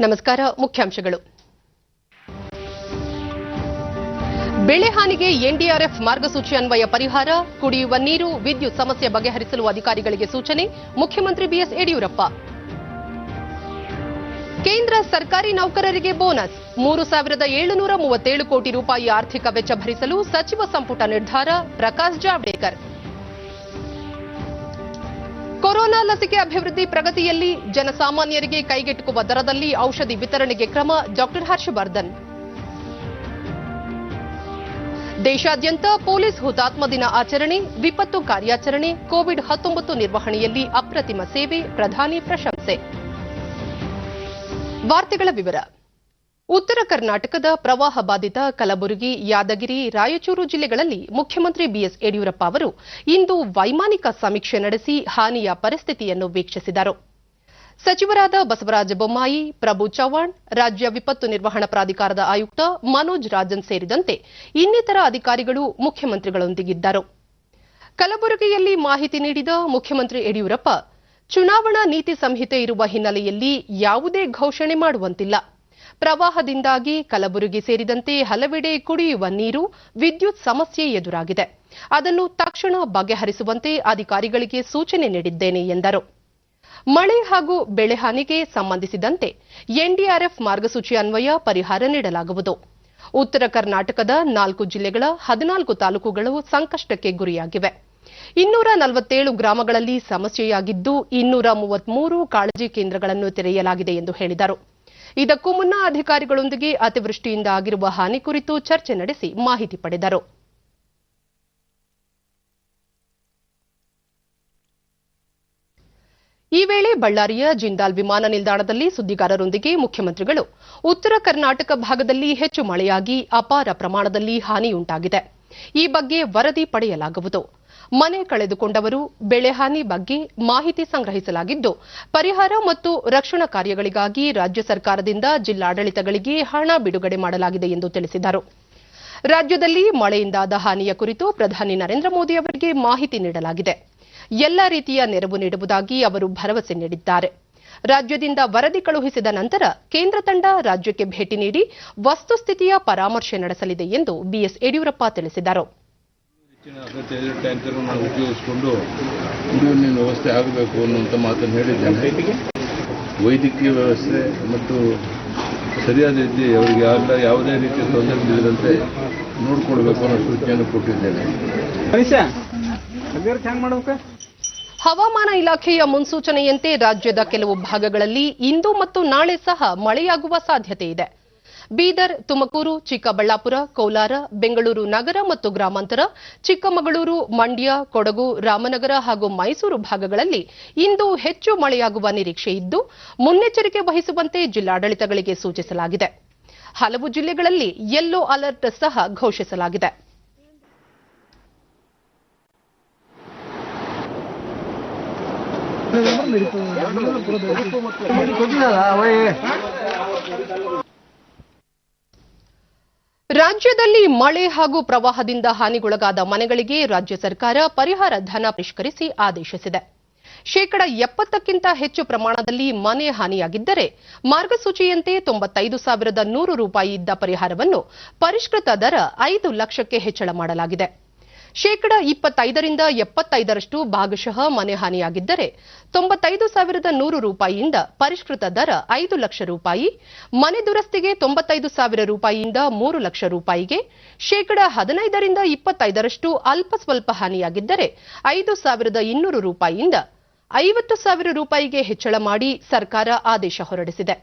ನಮಸ್ಕಾರ. ಮುಖ್ಯಾಂಶಗಳು. ಬೆಳೆ ಹಾನಿಗೆ ಎನ್ಡಿಆರ್ಎಫ್ ಮಾರ್ಗಸೂಚಿ ಅನ್ವಯ ಪರಿಹಾರ, ಕುಡಿಯುವ ನೀರು, ವಿದ್ಯುತ್ ಸಮಸ್ಯೆ ಬಗೆಹರಿಸಲು ಅಧಿಕಾರಿಗಳಿಗೆ ಸೂಚನೆ, ಮುಖ್ಯಮಂತ್ರಿ ಬಿಎಸ್ ಯಡಿಯೂರಪ್ಪ. ಕೇಂದ್ರ ಸರ್ಕಾರಿ ನೌಕರರಿಗೆ ಬೋನಸ್, 3,737 ಕೋಟಿ ರೂಪಾಯಿ ಆರ್ಥಿಕ ವೆಚ್ಚ ಭರಿಸಲು ಸಚಿವ ಸಂಪುಟ ನಿರ್ಧಾರ, ಪ್ರಕಾಶ್ ಜಾವಡೇಕರ್. ಕೊರೋನಾ ಲಸಿಕೆ ಅಭಿವೃದ್ಧಿ ಪ್ರಗತಿಯಲ್ಲಿ, ಜನಸಾಮಾನ್ಯರಿಗೆ ಕೈಗೆಟುಕುವ ದರದಲ್ಲಿ ಔಷಧಿ ವಿತರಣೆಗೆ ಕ್ರಮ, ಡಾ ಹರ್ಷವರ್ಧನ್. ದೇಶಾದ್ಯಂತ ಪೊಲೀಸ್ ಹುತಾತ್ಮ ದಿನ ಆಚರಣೆ, ವಿಪತ್ತು ಕಾರ್ಯಾಚರಣೆ, ಕೋವಿಡ್-19 ನಿರ್ವಹಣೆಯಲ್ಲಿ ಅಪ್ರತಿಮ ಸೇವೆ, ಪ್ರಧಾನಿ ಪ್ರಶಂಸೆ. ವಾರ್ತೆಗಳ ವಿವರ. ಉತ್ತರ ಕರ್ನಾಟಕದ ಪ್ರವಾಹ ಬಾಧಿತ ಕಲಬುರಗಿ, ಯಾದಗಿರಿ, ರಾಯಚೂರು ಜಿಲ್ಲೆಗಳಲ್ಲಿ ಮುಖ್ಯಮಂತ್ರಿ ಬಿಎಸ್ ಯಡಿಯೂರಪ್ಪ ಅವರು ಇಂದು ವೈಮಾನಿಕ ಸಮೀಕ್ಷೆ ನಡೆಸಿ ಹಾನಿಯ ಪರಿಸ್ಥಿತಿಯನ್ನು ವೀಕ್ಷಿಸಿದರು. ಸಚಿವರಾದ ಬಸವರಾಜ ಬೊಮ್ಮಾಯಿ, ಪ್ರಭು ಚವ್ಹಾಣ್, ರಾಜ್ಯ ವಿಪತ್ತು ನಿರ್ವಹಣಾ ಪ್ರಾಧಿಕಾರದ ಆಯುಕ್ತ ಮನೋಜ್ ರಾಜನ್ ಸೇರಿದಂತೆ ಇನ್ನಿತರ ಅಧಿಕಾರಿಗಳು ಮುಖ್ಯಮಂತ್ರಿಗಳೊಂದಿಗಿದ್ದರು. ಕಲಬುರಗಿಯಲ್ಲಿ ಮಾಹಿತಿ ನೀಡಿದ ಮುಖ್ಯಮಂತ್ರಿ ಯಡಿಯೂರಪ್ಪ, ಚುನಾವಣಾ ನೀತಿ ಸಂಹಿತೆ ಇರುವ ಹಿನ್ನೆಲೆಯಲ್ಲಿ ಯಾವುದೇ ಘೋಷಣೆ ಮಾಡುವಂತಿಲ್ಲ. ಪ್ರವಾಹದಿಂದಾಗಿ ಕಲಬುರಗಿ ಸೇರಿದಂತೆ ಹಲವೆಡೆ ಕುಡಿಯುವ ನೀರು, ವಿದ್ಯುತ್ ಸಮಸ್ಯೆ ಎದುರಾಗಿದೆ. ಅದನ್ನು ತಕ್ಷಣ ಬಗೆಹರಿಸುವಂತೆ ಅಧಿಕಾರಿಗಳಿಗೆ ಸೂಚನೆ ನೀಡಿದ್ದೇನೆ ಎಂದರು. ಮಳೆ ಹಾಗೂ ಬೆಳೆ ಹಾನಿಗೆ ಸಂಬಂಧಿಸಿದಂತೆ ಎನ್ಡಿಆರ್ಎಫ್ ಮಾರ್ಗಸೂಚಿ ಅನ್ವಯ ಪರಿಹಾರ ನೀಡಲಾಗುವುದು. ಉತ್ತರ ಕರ್ನಾಟಕದ 4 ಜಿಲ್ಲೆಗಳ 14 ತಾಲೂಕುಗಳು ಸಂಕಷ್ಟಕ್ಕೆ ಗುರಿಯಾಗಿವೆ. 247 ಗ್ರಾಮಗಳಲ್ಲಿ ಸಮಸ್ಯೆಯಾಗಿದ್ದು 233 ಕಾಳಜಿ ಕೇಂದ್ರಗಳನ್ನು ತೆರೆಯಲಾಗಿದೆ ಎಂದು ಹೇಳಿದರು. ಇದಕ್ಕೂ ಮುನ್ನ ಅಧಿಕಾರಿಗಳೊಂದಿಗೆ ಅತಿವೃಷ್ಟಿಯಿಂದ ಆಗಿರುವ ಹಾನಿ ಕುರಿತು ಚರ್ಚೆ ನಡೆಸಿ ಮಾಹಿತಿ ಪಡೆದರು. ಈ ವೇಳೆ ಬಳ್ಳಾರಿಯ ಜಿಂದಾಲ್ ವಿಮಾನ ನಿಲ್ದಾಣದಲ್ಲಿ ಸುದ್ದಿಗಾರರೊಂದಿಗೆ ಮುಖ್ಯಮಂತ್ರಿಗಳು, ಉತ್ತರ ಕರ್ನಾಟಕ ಭಾಗದಲ್ಲಿ ಹೆಚ್ಚು ಮಳೆಯಾಗಿ ಅಪಾರ ಪ್ರಮಾಣದಲ್ಲಿ ಹಾನಿಯುಂಟಾಗಿದೆ. ಈ ಬಗ್ಗೆ ವರದಿ ಪಡೆಯಲಾಗುವುದು. ಮನೆ ಕಳೆದುಕೊಂಡವರು, ಬೆಳೆ ಹಾನಿ ಬಗ್ಗೆ ಮಾಹಿತಿ ಸಂಗ್ರಹಿಸಲಾಗಿದ್ದು, ಪರಿಹಾರ ಮತ್ತು ರಕ್ಷಣಾ ಕಾರ್ಯಗಳಿಗಾಗಿ ರಾಜ್ಯ ಸರ್ಕಾರದಿಂದ ಜಿಲ್ಲಾಡಳಿತಗಳಿಗೆ ಹಣ ಬಿಡುಗಡೆ ಮಾಡಲಾಗಿದೆ ಎಂದು ತಿಳಿಸಿದರು. ರಾಜ್ಯದಲ್ಲಿ ಮಳೆಯಿಂದಾದ ಹಾನಿಯ ಕುರಿತು ಪ್ರಧಾನಿ ನರೇಂದ್ರ ಮೋದಿ ಅವರಿಗೆ ಮಾಹಿತಿ ನೀಡಲಾಗಿದೆ. ಎಲ್ಲಾ ರೀತಿಯ ನೆರವು ನೀಡುವುದಾಗಿ ಅವರು ಭರವಸೆ ನೀಡಿದ್ದಾರೆ. ರಾಜ್ಯದಿಂದ ವರದಿ ಕಳುಹಿಸಿದ ನಂತರ ಕೇಂದ್ರ ತಂಡ ರಾಜ್ಯಕ್ಕೆ ಭೇಟಿ ನೀಡಿ ವಸ್ತುಸ್ಥಿತಿಯ ಪರಾಮರ್ಶೆ ನಡೆಸಲಿದೆ ಎಂದು ಬಿಎಸ್ ಯಡಿಯೂರಪ್ಪ ತಿಳಿಸಿದರು. ಅಗತ್ಯ ಟ್ಯಾಂಕರ್ ನಾವು ಉಪಯೋಗಿಸಿಕೊಂಡು ಕುಡಿಯುವ ನೀರಿನ ವ್ಯವಸ್ಥೆ ಆಗಬೇಕು ಅನ್ನುವಂಥ ಮಾತನ್ನು ಹೇಳಿದ್ದೇನೆ. ವೈದ್ಯಕೀಯ ವ್ಯವಸ್ಥೆ ಮತ್ತು ಸರಿಯಾದ ರೀತಿ ಅವರಿಗೆ ಯಾವುದೇ ರೀತಿಯ ತೊಂದರೆ ಬೀಳದಂತೆ ನೋಡಿಕೊಳ್ಬೇಕು ಅನ್ನೋ ಸೂಚನೆಯನ್ನು ಕೊಟ್ಟಿದ್ದೇನೆ. ಹವಾಮಾನ ಇಲಾಖೆಯ ಮುನ್ಸೂಚನೆಯಂತೆ ರಾಜ್ಯದ ಕೆಲವು ಭಾಗಗಳಲ್ಲಿ ಇಂದು ಮತ್ತು ನಾಳೆ ಸಹ ಮಳೆಯಾಗುವ ಸಾಧ್ಯತೆ ಇದೆ. ಬೀದರ್, ತುಮಕೂರು, ಚಿಕ್ಕಬಳ್ಳಾಪುರ, ಕೋಲಾರ, ಬೆಂಗಳೂರು ನಗರ ಮತ್ತು ಗ್ರಾಮಾಂತರ, ಚಿಕ್ಕಮಗಳೂರು, ಮಂಡ್ಯ, ಕೊಡಗು, ರಾಮನಗರ ಹಾಗೂ ಮೈಸೂರು ಭಾಗಗಳಲ್ಲಿ ಇಂದು ಹೆಚ್ಚು ಮಳೆಯಾಗುವ ನಿರೀಕ್ಷೆ ಇದ್ದು, ಮುನ್ನೆಚ್ಚರಿಕೆ ವಹಿಸುವಂತೆ ಜಿಲ್ಲಾಡಳಿತಗಳಿಗೆ ಸೂಚಿಸಲಾಗಿದೆ. ಹಲವು ಜಿಲ್ಲೆಗಳಲ್ಲಿ ಯೆಲ್ಲೋ ಅಲರ್ಟ್ ಸಹ ಘೋಷಿಸಲಾಗಿದೆ. ರಾಜ್ಯದಲ್ಲಿ ಮಳೆ ಹಾಗೂ ಪ್ರವಾಹದಿಂದ ಹಾನಿಗೊಳಗಾದ ಮನೆಗಳಿಗೆ ರಾಜ್ಯ ಸರ್ಕಾರ ಪರಿಹಾರ ಧನ ಪರಿಷ್ಕರಿಸಿ ಆದೇಶಿಸಿದೆ. 70%ಕ್ಕಿಂತ ಹೆಚ್ಚು ಪ್ರಮಾಣದಲ್ಲಿ ಮನೆ ಹಾನಿಯಾಗಿದ್ದರೆ ಮಾರ್ಗಸೂಚಿಯಂತೆ 95,100 ರೂಪಾಯಿ ಇದ್ದ ಪರಿಹಾರವನ್ನು ಪರಿಷ್ಕೃತ ದರ 5 ಲಕ್ಷಕ್ಕೆ ಹೆಚ್ಚಳ ಮಾಡಲಾಗಿದೆ. 25% 75% ಭಾಗಶಃ ಮನೆ ಹಾನಿಯಾಗಿದ್ದರೆ 95,100 ರೂಪಾಯಿಯಿಂದ ಪರಿಷ್ಕೃತ ದರ 5 ಲಕ್ಷ ರೂಪಾಯಿ, ಮನೆ ದುರಸ್ತಿಗೆ 95,000 ರೂಪಾಯಿಯಿಂದ 3 ಲಕ್ಷ ರೂಪಾಯಿಗೆ, 15% 25% ಅಲ್ಪ ಸ್ವಲ್ಪ ಹಾನಿಯಾಗಿದ್ದರೆ 5,200 ರೂಪಾಯಿಯಿಂದ 50,000 ರೂಪಾಯಿಗೆ ಹೆಚ್ಚಳ ಮಾಡಿ ಸರ್ಕಾರ ಆದೇಶ ಹೊರಡಿಸಿದೆ.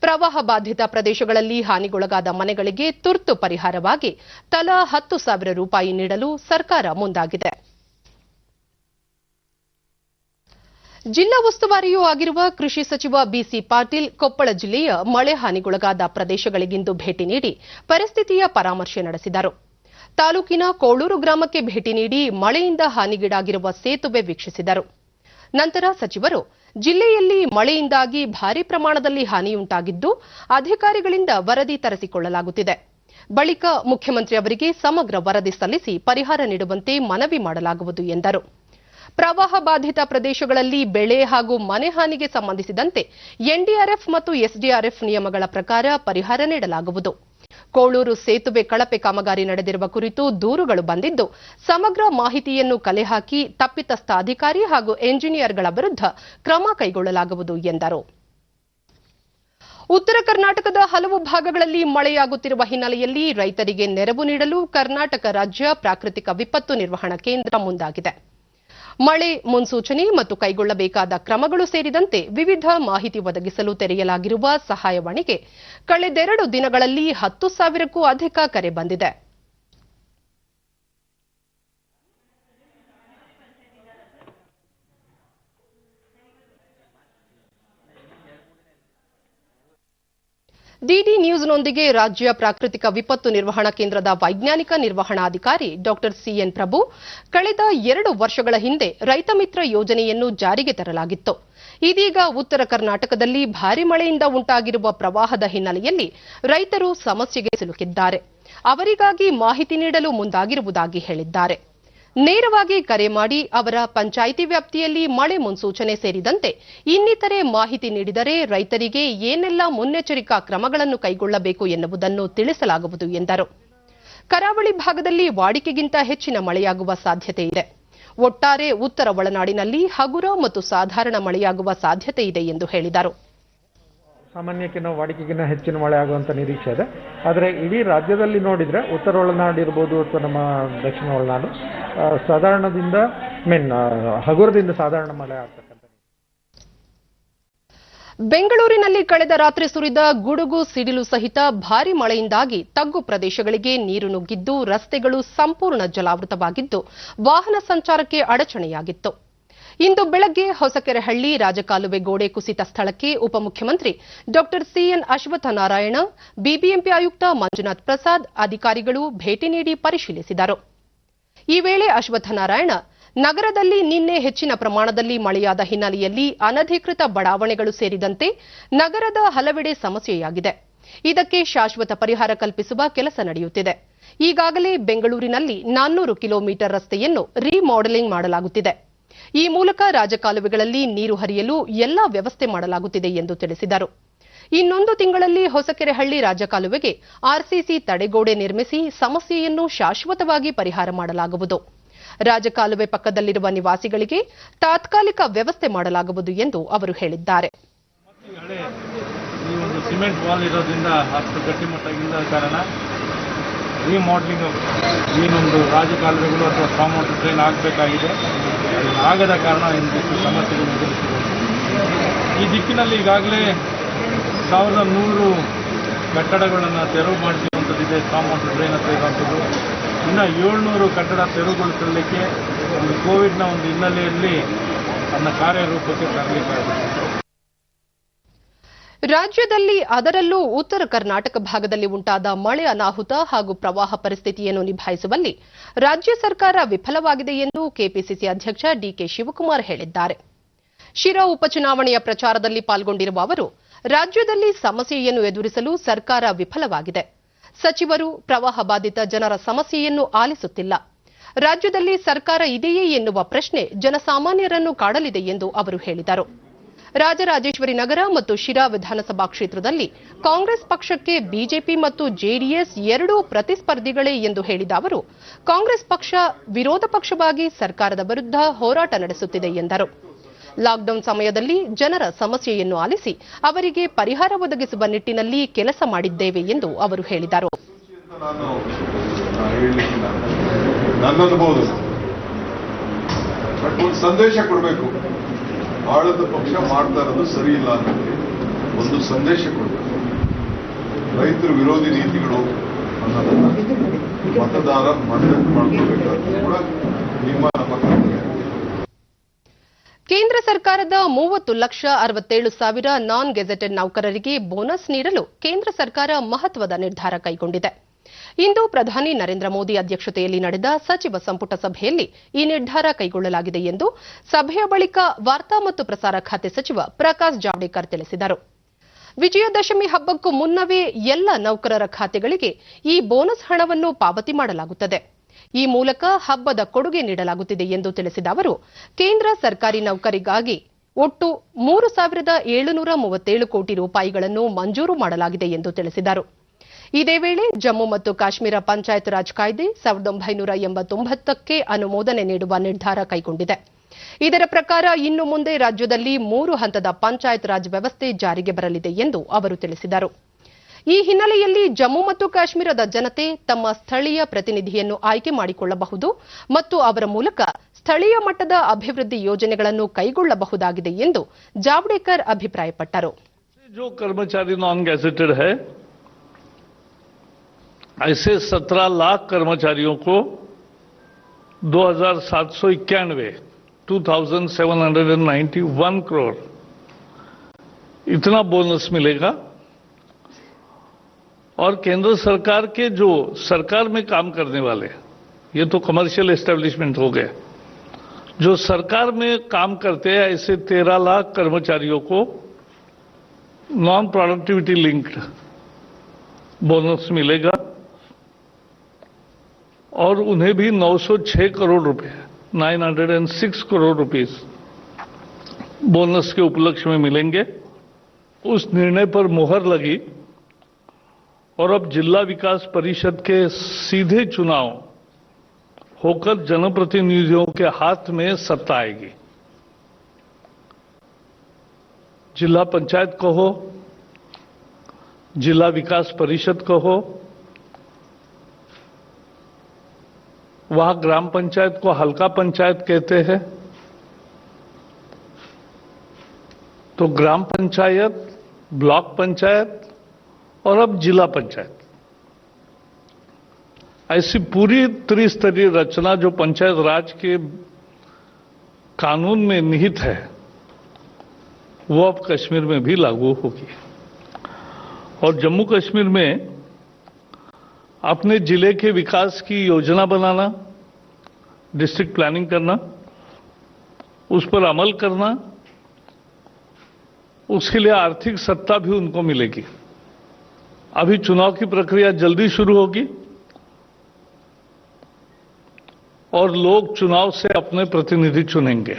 ಪ್ರವಾಹ ಬಾಧಿತ ಪ್ರದೇಶಗಳಲ್ಲಿ ಹಾನಿಗೊಳಗಾದ ಮನೆಗಳಿಗೆ ತುರ್ತು ಪರಿಹಾರವಾಗಿ ತಲಾ 10,000 ರೂಪಾಯಿ ನೀಡಲು ಸರ್ಕಾರ ಮುಂದಾಗಿದೆ. ಜಿಲ್ಲಾ ಉಸ್ತುವಾರಿಯೂ ಆಗಿರುವ ಕೃಷಿ ಸಚಿವ ಬಿಸಿ ಪಾಟೀಲ್ ಕೊಪ್ಪಳ ಜಿಲ್ಲೆಯ ಮಳೆ ಹಾನಿಗೊಳಗಾದ ಪ್ರದೇಶಗಳಿಗಿಂದು ಭೇಟಿ ನೀಡಿ ಪರಿಸ್ಥಿತಿಯ ಪರಾಮರ್ಶೆ ನಡೆಸಿದರು. ತಾಲೂಕಿನ ಕೋಳೂರು ಗ್ರಾಮಕ್ಕೆ ಭೇಟಿ ನೀಡಿ ಮಳೆಯಿಂದ ಹಾನಿಗೀಡಾಗಿರುವ ಸೇತುವೆ ವೀಕ್ಷಿಸಿದರು. ನಂತರ ಸಚಿವರು ಜಿಲ್ಲೆಯಲ್ಲಿ ಮಳೆಯಿಂದಾಗಿ ಭಾರೀ ಪ್ರಮಾಣದಲ್ಲಿ ಹಾನಿಯುಂಟಾಗಿದ್ದು, ಅಧಿಕಾರಿಗಳಿಂದ ವರದಿ ತರಿಸಿಕೊಳ್ಳಲಾಗುತ್ತಿದೆ. ಬಳಿಕ ಮುಖ್ಯಮಂತ್ರಿ ಅವರಿಗೆ ಸಮಗ್ರ ವರದಿ ಸಲ್ಲಿಸಿ ಪರಿಹಾರ ನೀಡುವಂತೆ ಮನವಿ ಮಾಡಲಾಗುವುದು ಎಂದರು. ಪ್ರವಾಹ ಬಾಧಿತ ಪ್ರದೇಶಗಳಲ್ಲಿ ಬೆಳೆ ಹಾಗೂ ಮನೆ ಹಾನಿಗೆ ಸಂಬಂಧಿಸಿದಂತೆ ಎನ್ಡಿಆರ್ಎಫ್ ಮತ್ತು ಎಸ್ಡಿಆರ್ಎಫ್ ನಿಯಮಗಳ ಪ್ರಕಾರ ಪರಿಹಾರ ನೀಡಲಾಗುವುದು. ಕೋಳೂರು ಸೇತುವೆ ಕಳಪೆ ಕಾಮಗಾರಿ ನಡೆದಿರುವ ಕುರಿತು ದೂರುಗಳು ಬಂದಿದ್ದು, ಸಮಗ್ರ ಮಾಹಿತಿಯನ್ನು ಕಲೆ ಹಾಕಿ ತಪ್ಪಿತಸ್ಥ ಅಧಿಕಾರಿ ಹಾಗೂ ಎಂಜಿನಿಯರ್ಗಳ ವಿರುದ್ಧ ಕ್ರಮ ಕೈಗೊಳ್ಳಲಾಗುವುದು ಎಂದರು. ಉತ್ತರ ಕರ್ನಾಟಕದ ಹಲವು ಭಾಗಗಳಲ್ಲಿ ಮಳೆಯಾಗುತ್ತಿರುವ ಹಿನ್ನೆಲೆಯಲ್ಲಿ ರೈತರಿಗೆ ನೆರವು ನೀಡಲು ಕರ್ನಾಟಕ ರಾಜ್ಯ ಪ್ರಾಕೃತಿಕ ವಿಪತ್ತು ನಿರ್ವಹಣಾ ಕೇಂದ್ರ ಮುಂದಾಗಿದೆ. ಮಳೆ ಮುನ್ಸೂಚನೆ ಮತ್ತು ಕೈಗೊಳ್ಳಬೇಕಾದ ಕ್ರಮಗಳು ಸೇರಿದಂತೆ ವಿವಿಧ ಮಾಹಿತಿ ಒದಗಿಸಲು ತೆರೆಯಲಾಗಿರುವ ಸಹಾಯವಾಣಿಗೆ ಕಳೆದೆರಡು ದಿನಗಳಲ್ಲಿ 10,000ಕ್ಕೂ ಅಧಿಕ ಕರೆ ಬಂದಿದೆ. ಡಿಡಿ ನ್ಯೂಸ್ನೊಂದಿಗೆ ರಾಜ್ಯ ಪ್ರಾಕೃತಿಕ ವಿಪತ್ತು ನಿರ್ವಹಣಾ ಕೇಂದ್ರದ ವೈಜ್ಞಾನಿಕ ನಿರ್ವಹಣಾಧಿಕಾರಿ ಡಾ ಸಿಎನ್ ಪ್ರಭು, ಕಳೆದ 2 ವರ್ಷಗಳ ಹಿಂದೆ ರೈತ ಮಿತ್ರ ಯೋಜನೆಯನ್ನು ಜಾರಿಗೆ ತರಲಾಗಿತ್ತು. ಇದೀಗ ಉತ್ತರ ಕರ್ನಾಟಕದಲ್ಲಿ ಭಾರೀ ಮಳೆಯಿಂದ ಉಂಟಾಗಿರುವ ಪ್ರವಾಹದ ಹಿನ್ನೆಲೆಯಲ್ಲಿ ರೈತರು ಸಮಸ್ಯೆಗೆ ಸಿಲುಕಿದ್ದಾರೆ. ಅವರಿಗಾಗಿ ಮಾಹಿತಿ ನೀಡಲು ಮುಂದಾಗಿರುವುದಾಗಿ ಹೇಳಿದ್ದಾರೆ. ನೇರವಾಗಿ ಕರೆ ಮಾಡಿ ಅವರ ಪಂಚಾಯಿತಿ ವ್ಯಾಪ್ತಿಯಲ್ಲಿ ಮಳೆ ಮುನ್ಸೂಚನೆ ಸೇರಿದಂತೆ ಇನ್ನಿತರೆ ಮಾಹಿತಿ ನೀಡಿದರೆ ರೈತರಿಗೆ ಏನೆಲ್ಲ ಮುನ್ನೆಚ್ಚರಿಕಾ ಕ್ರಮಗಳನ್ನು ಕೈಗೊಳ್ಳಬೇಕು ಎನ್ನುವುದನ್ನು ತಿಳಿಸಲಾಗುವುದು ಎಂದರು. ಕರಾವಳಿ ಭಾಗದಲ್ಲಿ ವಾಡಿಕೆಗಿಂತ ಹೆಚ್ಚಿನ ಮಳೆಯಾಗುವ ಸಾಧ್ಯತೆ ಇದೆ. ಒಟ್ಟಾರೆ ಉತ್ತರ ಒಳನಾಡಿನಲ್ಲಿ ಹಗುರ ಮತ್ತು ಸಾಧಾರಣ ಮಳೆಯಾಗುವ ಸಾಧ್ಯತೆ ಇದೆ ಎಂದು ಹೇಳಿದರು. ಸಾಮಾನ್ಯಕ್ಕಿಂತ ವಾಡಿಕೆಗಿಂತ ಹೆಚ್ಚಿನ ಮಳೆ ಆಗುವಂಥ ನಿರೀಕ್ಷೆ ಇದೆ. ಆದರೆ ಇಡೀ ರಾಜ್ಯದಲ್ಲಿ ನೋಡಿದರೆ ಉತ್ತರ ಒಳನಾಡು ಇರ್ಬೋದು ಅಥವಾ ನಮ್ಮ ದಕ್ಷಿಣ ಒಳನಾಡು ಸಾಧಾರಣದಿಂದ ಹಗುರದಿಂದ ಸಾಧಾರಣ ಮಳೆ ಆಗ್ತಕ್ಕಂಥ. ಬೆಂಗಳೂರಿನಲ್ಲಿ ಕಳೆದ ರಾತ್ರಿ ಸುರಿದ ಗುಡುಗು ಸಿಡಿಲು ಸಹಿತ ಭಾರೀ ಮಳೆಯಿಂದಾಗಿ ತಗ್ಗು ಪ್ರದೇಶಗಳಿಗೆ ನೀರು ನುಗ್ಗಿದ್ದು ರಸ್ತೆಗಳು ಸಂಪೂರ್ಣ ಜಲಾವೃತವಾಗಿದ್ದು ವಾಹನ ಸಂಚಾರಕ್ಕೆ ಅಡಚಣೆಯಾಗಿತ್ತು. ಇಂದು ಬೆಳಗ್ಗೆ ಹೊಸಕೆರೆಹಳ್ಳಿ ರಾಜಕಾಲುವೆ ಗೋಡೆ ಕುಸಿತ ಸ್ಥಳಕ್ಕೆ ಉಪಮುಖ್ಯಮಂತ್ರಿ ಡಾ ಸಿಎನ್ ಅಶ್ವತ್ಥನಾರಾಯಣ, ಬಿಬಿಎಂಪಿ ಆಯುಕ್ತ ಮಂಜುನಾಥ್ ಪ್ರಸಾದ್ ಅಧಿಕಾರಿಗಳು ಭೇಟಿ ನೀಡಿ ಪರಿಶೀಲಿಸಿದರು. ಈ ವೇಳೆ ಅಶ್ವತ್ಥನಾರಾಯಣ, ನಗರದಲ್ಲಿ ನಿನ್ನೆ ಹೆಚ್ಚಿನ ಪ್ರಮಾಣದಲ್ಲಿ ಮಳೆಯಾದ ಹಿನ್ನೆಲೆಯಲ್ಲಿ ಅನಧಿಕೃತ ಬಡಾವಣೆಗಳು ಸೇರಿದಂತೆ ನಗರದ ಹಲವೆಡೆ ಸಮಸ್ಯೆಯಾಗಿದೆ. ಇದಕ್ಕೆ ಶಾಶ್ವತ ಪರಿಹಾರ ಕಲ್ಪಿಸುವ ಕೆಲಸ ನಡೆಯುತ್ತಿದೆ. ಈಗಾಗಲೇ ಬೆಂಗಳೂರಿನಲ್ಲಿ 400 ಕಿಲೋಮೀಟರ್ ರಸ್ತೆಯನ್ನು ರಿಮಾಡೆಲಿಂಗ್ ಮಾಡಲಾಗುತ್ತಿದೆ. ಈ ಮೂಲಕ ರಾಜಕಾಲುವೆಗಳಲ್ಲಿ ನೀರು ಹರಿಯಲು ಎಲ್ಲಾ ವ್ಯವಸ್ಥೆ ಮಾಡಲಾಗುತ್ತಿದೆ ಎಂದು ತಿಳಿಸಿದರು. ಇನ್ನೊಂದು ತಿಂಗಳಲ್ಲಿ ಹೊಸಕೆರೆಹಳ್ಳಿ ರಾಜಕಾಲುವೆಗೆ ಆರ್ಸಿಸಿ ತಡೆಗೋಡೆ ನಿರ್ಮಿಸಿ ಸಮಸ್ಯೆಯನ್ನು ಶಾಶ್ವತವಾಗಿ ಪರಿಹಾರ ಮಾಡಲಾಗುವುದು. ರಾಜಕಾಲುವೆ ಪಕ್ಕದಲ್ಲಿರುವ ನಿವಾಸಿಗಳಿಗೆ ತಾತ್ಕಾಲಿಕ ವ್ಯವಸ್ಥೆ ಮಾಡಲಾಗುವುದು ಎಂದು ಅವರು ಹೇಳಿದ್ದಾರೆ. ಸಿಮೆಂಟ್ ವಾಲ್ ಇರೋದ್ರಿಂದ ಅಷ್ಟು ಗಟ್ಟಿಮಟ್ಟಾಗಿಲ್ಲ ಕಾರಣ ರಿಮಾಡೆಲಿಂಗ್ ಏನೊಂದು ರಾಜಕಾಲುವೆಗಳು ಅಥವಾ ಸ್ಟಾಮ್ ವಾಟರ್ ಡ್ರೈನ್ ಆಗಬೇಕಾಗಿದೆ. ಆಗದ ಕಾರಣ ಇಂದಿಷ್ಟು ಸಮಸ್ಯೆಗಳು ಎದುರಿಸಬಹುದು. ಈ ದಿಕ್ಕಿನಲ್ಲಿ ಈಗಾಗಲೇ 1100 ಕಟ್ಟಡಗಳನ್ನು ತೆರವು ಮಾಡಿಸುವಂಥದ್ದಿದೆ. ಸ್ಟಾಮ್ ವಾಟರ್ ಡ್ರೈನ್ ಅಂತ ಇರುವಂಥದ್ದು ಇನ್ನು 700 ಕಟ್ಟಡ ತೆರವುಗೊಳಿಸಲಿಕ್ಕೆ ಒಂದು ಕೋವಿಡ್ನ ಒಂದು ಹಿನ್ನೆಲೆಯಲ್ಲಿ ಅದನ್ನ ಕಾರ್ಯರೂಪಕ್ಕೆ ತರಲಿಕ್ಕಾಗಿದೆ. ರಾಜ್ಯದಲ್ಲಿ ಅದರಲ್ಲೂ ಉತ್ತರ ಕರ್ನಾಟಕ ಭಾಗದಲ್ಲಿ ಉಂಟಾದ ಮಳೆ ಅನಾಹುತ ಹಾಗೂ ಪ್ರವಾಹ ಪರಿಸ್ಥಿತಿಯನ್ನು ನಿಭಾಯಿಸುವಲ್ಲಿ ರಾಜ್ಯ ಸರ್ಕಾರ ವಿಫಲವಾಗಿದೆ ಎಂದು ಕೆಪಿಸಿಸಿ ಅಧ್ಯಕ್ಷ ಡಿಕೆ ಶಿವಕುಮಾರ್ ಹೇಳಿದ್ದಾರೆ. ಶಿರಾ ಉಪಚುನಾವಣೆಯ ಪ್ರಚಾರದಲ್ಲಿ ಪಾಲ್ಗೊಂಡಿರುವ ಅವರು, ರಾಜ್ಯದಲ್ಲಿ ಸಮಸ್ಯೆಯನ್ನು ಎದುರಿಸಲು ಸರ್ಕಾರ ವಿಫಲವಾಗಿದೆ. ಸಚಿವರು ಪ್ರವಾಹ ಬಾಧಿತ ಜನರ ಸಮಸ್ಯೆಯನ್ನು ಆಲಿಸುತ್ತಿಲ್ಲ. ರಾಜ್ಯದಲ್ಲಿ ಸರ್ಕಾರ ಇದೆಯೇ ಎನ್ನುವ ಪ್ರಶ್ನೆ ಜನಸಾಮಾನ್ಯರನ್ನು ಕಾಡಲಿದೆ ಎಂದು ಅವರು ಹೇಳಿದರು. ರಾಜರಾಜೇಶ್ವರಿ ನಗರ ಮತ್ತು ಶಿರಾ ವಿಧಾನಸಭಾ ಕ್ಷೇತ್ರದಲ್ಲಿ ಕಾಂಗ್ರೆಸ್ ಪಕ್ಷಕ್ಕೆ ಬಿಜೆಪಿ ಮತ್ತು ಜೆಡಿಎಸ್ ಎರಡೂ ಪ್ರತಿಸ್ಪರ್ಧಿಗಳೇ ಎಂದು ಹೇಳಿದ ಅವರು, ಕಾಂಗ್ರೆಸ್ ಪಕ್ಷ ವಿರೋಧ ಪಕ್ಷವಾಗಿ ಸರ್ಕಾರದ ವಿರುದ್ಧ ಹೋರಾಟ ನಡೆಸುತ್ತಿದೆ ಎಂದರು. ಲಾಕ್ಡೌನ್ ಸಮಯದಲ್ಲಿ ಜನರ ಸಮಸ್ಯೆಯನ್ನು ಆಲಿಸಿ ಅವರಿಗೆ ಪರಿಹಾರ ಒದಗಿಸುವ ನಿಟ್ಟಿನಲ್ಲಿ ಕೆಲಸ ಮಾಡಿದ್ದೇವೆ ಎಂದು ಅವರು ಹೇಳಿದರು. ಸಂದೇಶ ಕೊಡಬೇಕು, ಆಳದ ಪಕ್ಷ ಮಾಡ್ತಾ ಇರೋದು ಸರಿ ಇಲ್ಲ ಅನ್ನೋದು ಒಂದು ಸಂದೇಶ ಕೊಡಬೇಕು. ರೈತರು ವಿರೋಧಿ ನೀತಿಗಳು ಅನ್ನೋದನ್ನ ಮತದಾರ ಮನದಟ್ಟು ಮಾಡ್ಕೊಳ್ಬೇಕಾದ್ರೆ ಕೂಡ ನಿಮ್ಮ ಕೇಂದ್ರ ಸರ್ಕಾರದ 30,67,000 ನಾನ್ ಗೆಜೆಟೆಡ್ ನೌಕರರಿಗೆ ಬೋನಸ್ ನೀಡಲು ಕೇಂದ್ರ ಸರ್ಕಾರ ಮಹತ್ವದ ನಿರ್ಧಾರ ಕೈಗೊಂಡಿದೆ. ಇಂದು ಪ್ರಧಾನಿ ನರೇಂದ್ರ ಮೋದಿ ಅಧ್ಯಕ್ಷತೆಯಲ್ಲಿ ನಡೆದ ಸಚಿವ ಸಂಪುಟ ಸಭೆಯಲ್ಲಿ ಈ ನಿರ್ಧಾರ ಕೈಗೊಳ್ಳಲಾಗಿದೆ ಎಂದು ಸಭೆಯ ಬಳಿಕ ವಾರ್ತಾ ಮತ್ತು ಪ್ರಸಾರ ಖಾತೆ ಸಚಿವ ಪ್ರಕಾಶ್ ಜಾವಡೇಕರ್ ತಿಳಿಸಿದರು. ವಿಜಯದಶಮಿ ಹಬ್ಬಕ್ಕೂ ಮುನ್ನವೇ ಎಲ್ಲ ನೌಕರರ ಖಾತೆಗಳಿಗೆ ಈ ಬೋನಸ್ ಹಣವನ್ನು ಪಾವತಿ ಮಾಡಲಾಗುತ್ತದೆ. ಈ ಮೂಲಕ ಹಬ್ಬದ ಕೊಡುಗೆ ನೀಡಲಾಗುತ್ತಿದೆ ಎಂದು ತಿಳಿಸಿದ ಅವರು ಕೇಂದ್ರ ಸರ್ಕಾರಿ ನೌಕರಿಗಾಗಿ ಒಟ್ಟು 3,737 ಕೋಟಿ ರೂಪಾಯಿಗಳನ್ನು ಮಂಜೂರು ಮಾಡಲಾಗಿದೆ ಎಂದು ತಿಳಿಸಿದರು. ಇದೇ ವೇಳೆ ಜಮ್ಮು ಮತ್ತು ಕಾಶ್ಮೀರ ಪಂಚಾಯತ್ ರಾಜ್ ಕಾಯ್ದೆ 1989ಕ್ಕೆ ಅನುಮೋದನೆ ನೀಡುವ ನಿರ್ಧಾರ ಕೈಗೊಂಡಿದೆ. ಇದರ ಪ್ರಕಾರ ಇನ್ನು ಮುಂದೆ ರಾಜ್ಯದಲ್ಲಿ 3 ಹಂತದ ಪಂಚಾಯತ್ ರಾಜ್ ವ್ಯವಸ್ಥೆ ಜಾರಿಗೆ ಬರಲಿದೆ ಎಂದು ಅವರು ತಿಳಿಸಿದರು. ಈ ಹಿನ್ನೆಲೆಯಲ್ಲಿ ಜಮ್ಮು ಮತ್ತು ಕಾಶ್ಮೀರದ ಜನತೆ ತಮ್ಮ ಸ್ಥಳೀಯ ಪ್ರತಿನಿಧಿಯನ್ನು ಆಯ್ಕೆ ಮಾಡಿಕೊಳ್ಳಬಹುದು ಮತ್ತು ಅವರ ಮೂಲಕ ಸ್ಥಳೀಯ ಮಟ್ಟದ ಅಭಿವೃದ್ಧಿ ಯೋಜನೆಗಳನ್ನು ಕೈಗೊಳ್ಳಬಹುದಾಗಿದೆ ಎಂದು ಜಾವಡೇಕರ್ ಅಭಿಪ್ರಾಯಪಟ್ಟರು. जो कर्मचारी नॉन गैजेटेड है, ऐसे 17 लाख कर्मचारियों को 2,791 करोड़ इतना बोनस मिलेगा और केंद्र सरकार के जो सरकार में काम करने वाले, ये तो कमर्शियल एस्टेब्लिशमेंट हो गए, जो सरकार में काम करते हैं ऐसे 13 लाख कर्मचारियों को नॉन प्रोडक्टिविटी लिंक्ड बोनस मिलेगा और उन्हें भी 906 करोड़ रुपए 906 करोड़ रुपीस बोनस के उपलक्ष्य में मिलेंगे. उस निर्णय पर मुहर लगी और अब जिला विकास परिषद के सीधे चुनाव होकर जनप्रतिनिधियों के हाथ में सत्ता आएगी. जिला पंचायत कहो, जिला विकास परिषद कहो, वहां ग्राम पंचायत को हल्का पंचायत कहते हैं, तो ग्राम पंचायत, ब्लॉक पंचायत और अब जिला पंचायत, ऐसी पूरी त्रिस्तरीय रचना जो पंचायत राज के कानून में निहित है वो अब कश्मीर में भी लागू होगी. और जम्मू कश्मीर में अपने जिले के विकास की योजना बनाना, डिस्ट्रिक्ट प्लानिंग करना, उस पर अमल करना, उसके लिए आर्थिक सत्ता भी उनको मिलेगी. अभी चुनाव की प्रक्रिया जल्दी शुरू होगी और लोग चुनाव से अपने प्रतिनिधि चुनेंगे.